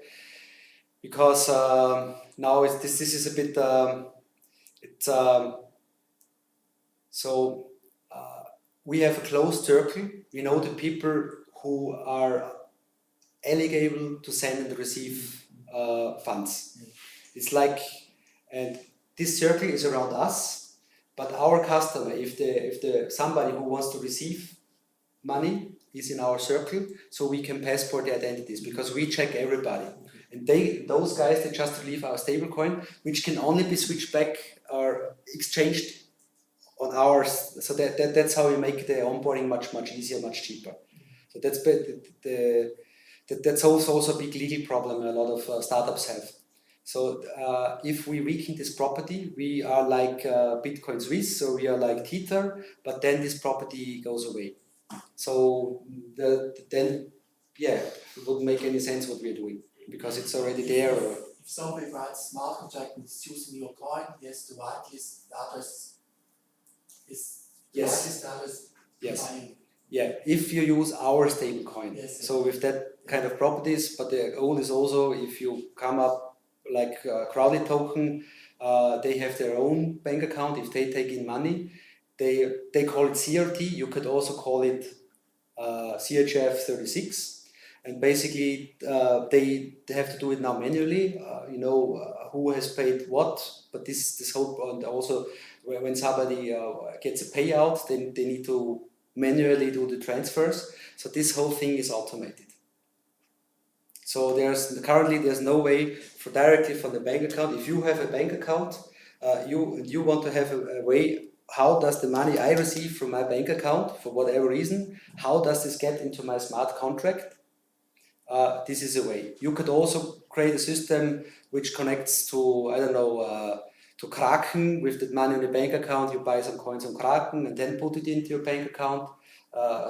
because now this is a bit we have a closed circle. We know the people who are eligible to send and receive funds. It's like, and this circle is around us, but our customer, if somebody who wants to receive money is in our circle, so we can passport the identities because we check everybody. And those guys, they just relieve our stablecoin, which can only be switched back or exchanged on ours. So that's how we make the onboarding much easier, much cheaper. So that's also a big legal problem a lot of startups have. So if we weaken this property, we are like Bitcoin Swiss, so we are like Tether, but then this property goes away. So then it wouldn't make any sense what we're doing because it's already there.
If somebody writes a smart contract and is using your coin, yes, the whitelist address is
yes.
The whitelist address.
Yes. Yeah, if you use our stablecoin.
Yes.
So with that kind of properties, but the goal is also if you come up like Crowley token, they have their own bank account. If they take in money, they call it CRT. You could also call it CHF 36, and basically they have to do it now manually. Who has paid what, but this whole, and also when somebody gets a payout, then they need to manually do the transfers. So this whole thing is automated. So currently there's no way for directly from the bank account. If you have a bank account, you want to have a way. How does the money I receive from my bank account, for whatever reason, how does this get into my smart contract? This is a way. You could also create a system which connects to, to Kraken. With the money in the bank account, you buy some coins on Kraken and then put it into your bank account.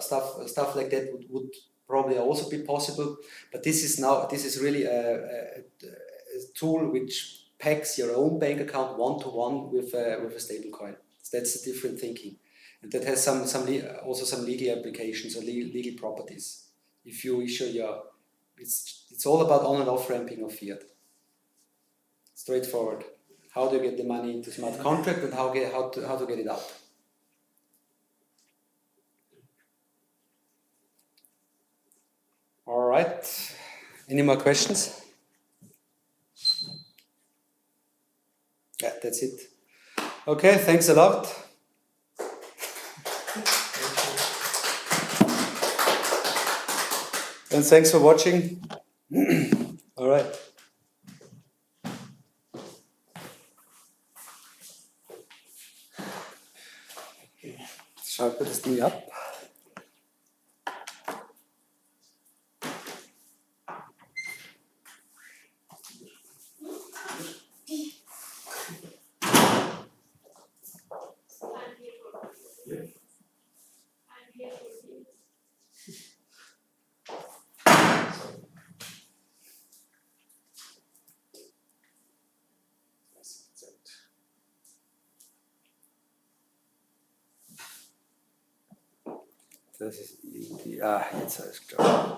Stuff like that would probably also be possible. But this is really a tool which packs your own bank account one-to-one with a stable coin. That's a different thinking, and that has also some legal applications or legal properties. If you issue it's all about on and off ramping of fiat. Straightforward. How do you get the money into smart contract and how to get it out? All right. Any more questions? Yeah, that's it. Okay, thanks a lot. And thanks for watching. All right. Shall I put this thing up? Das ist irgendwie, jetzt habe ich es klar.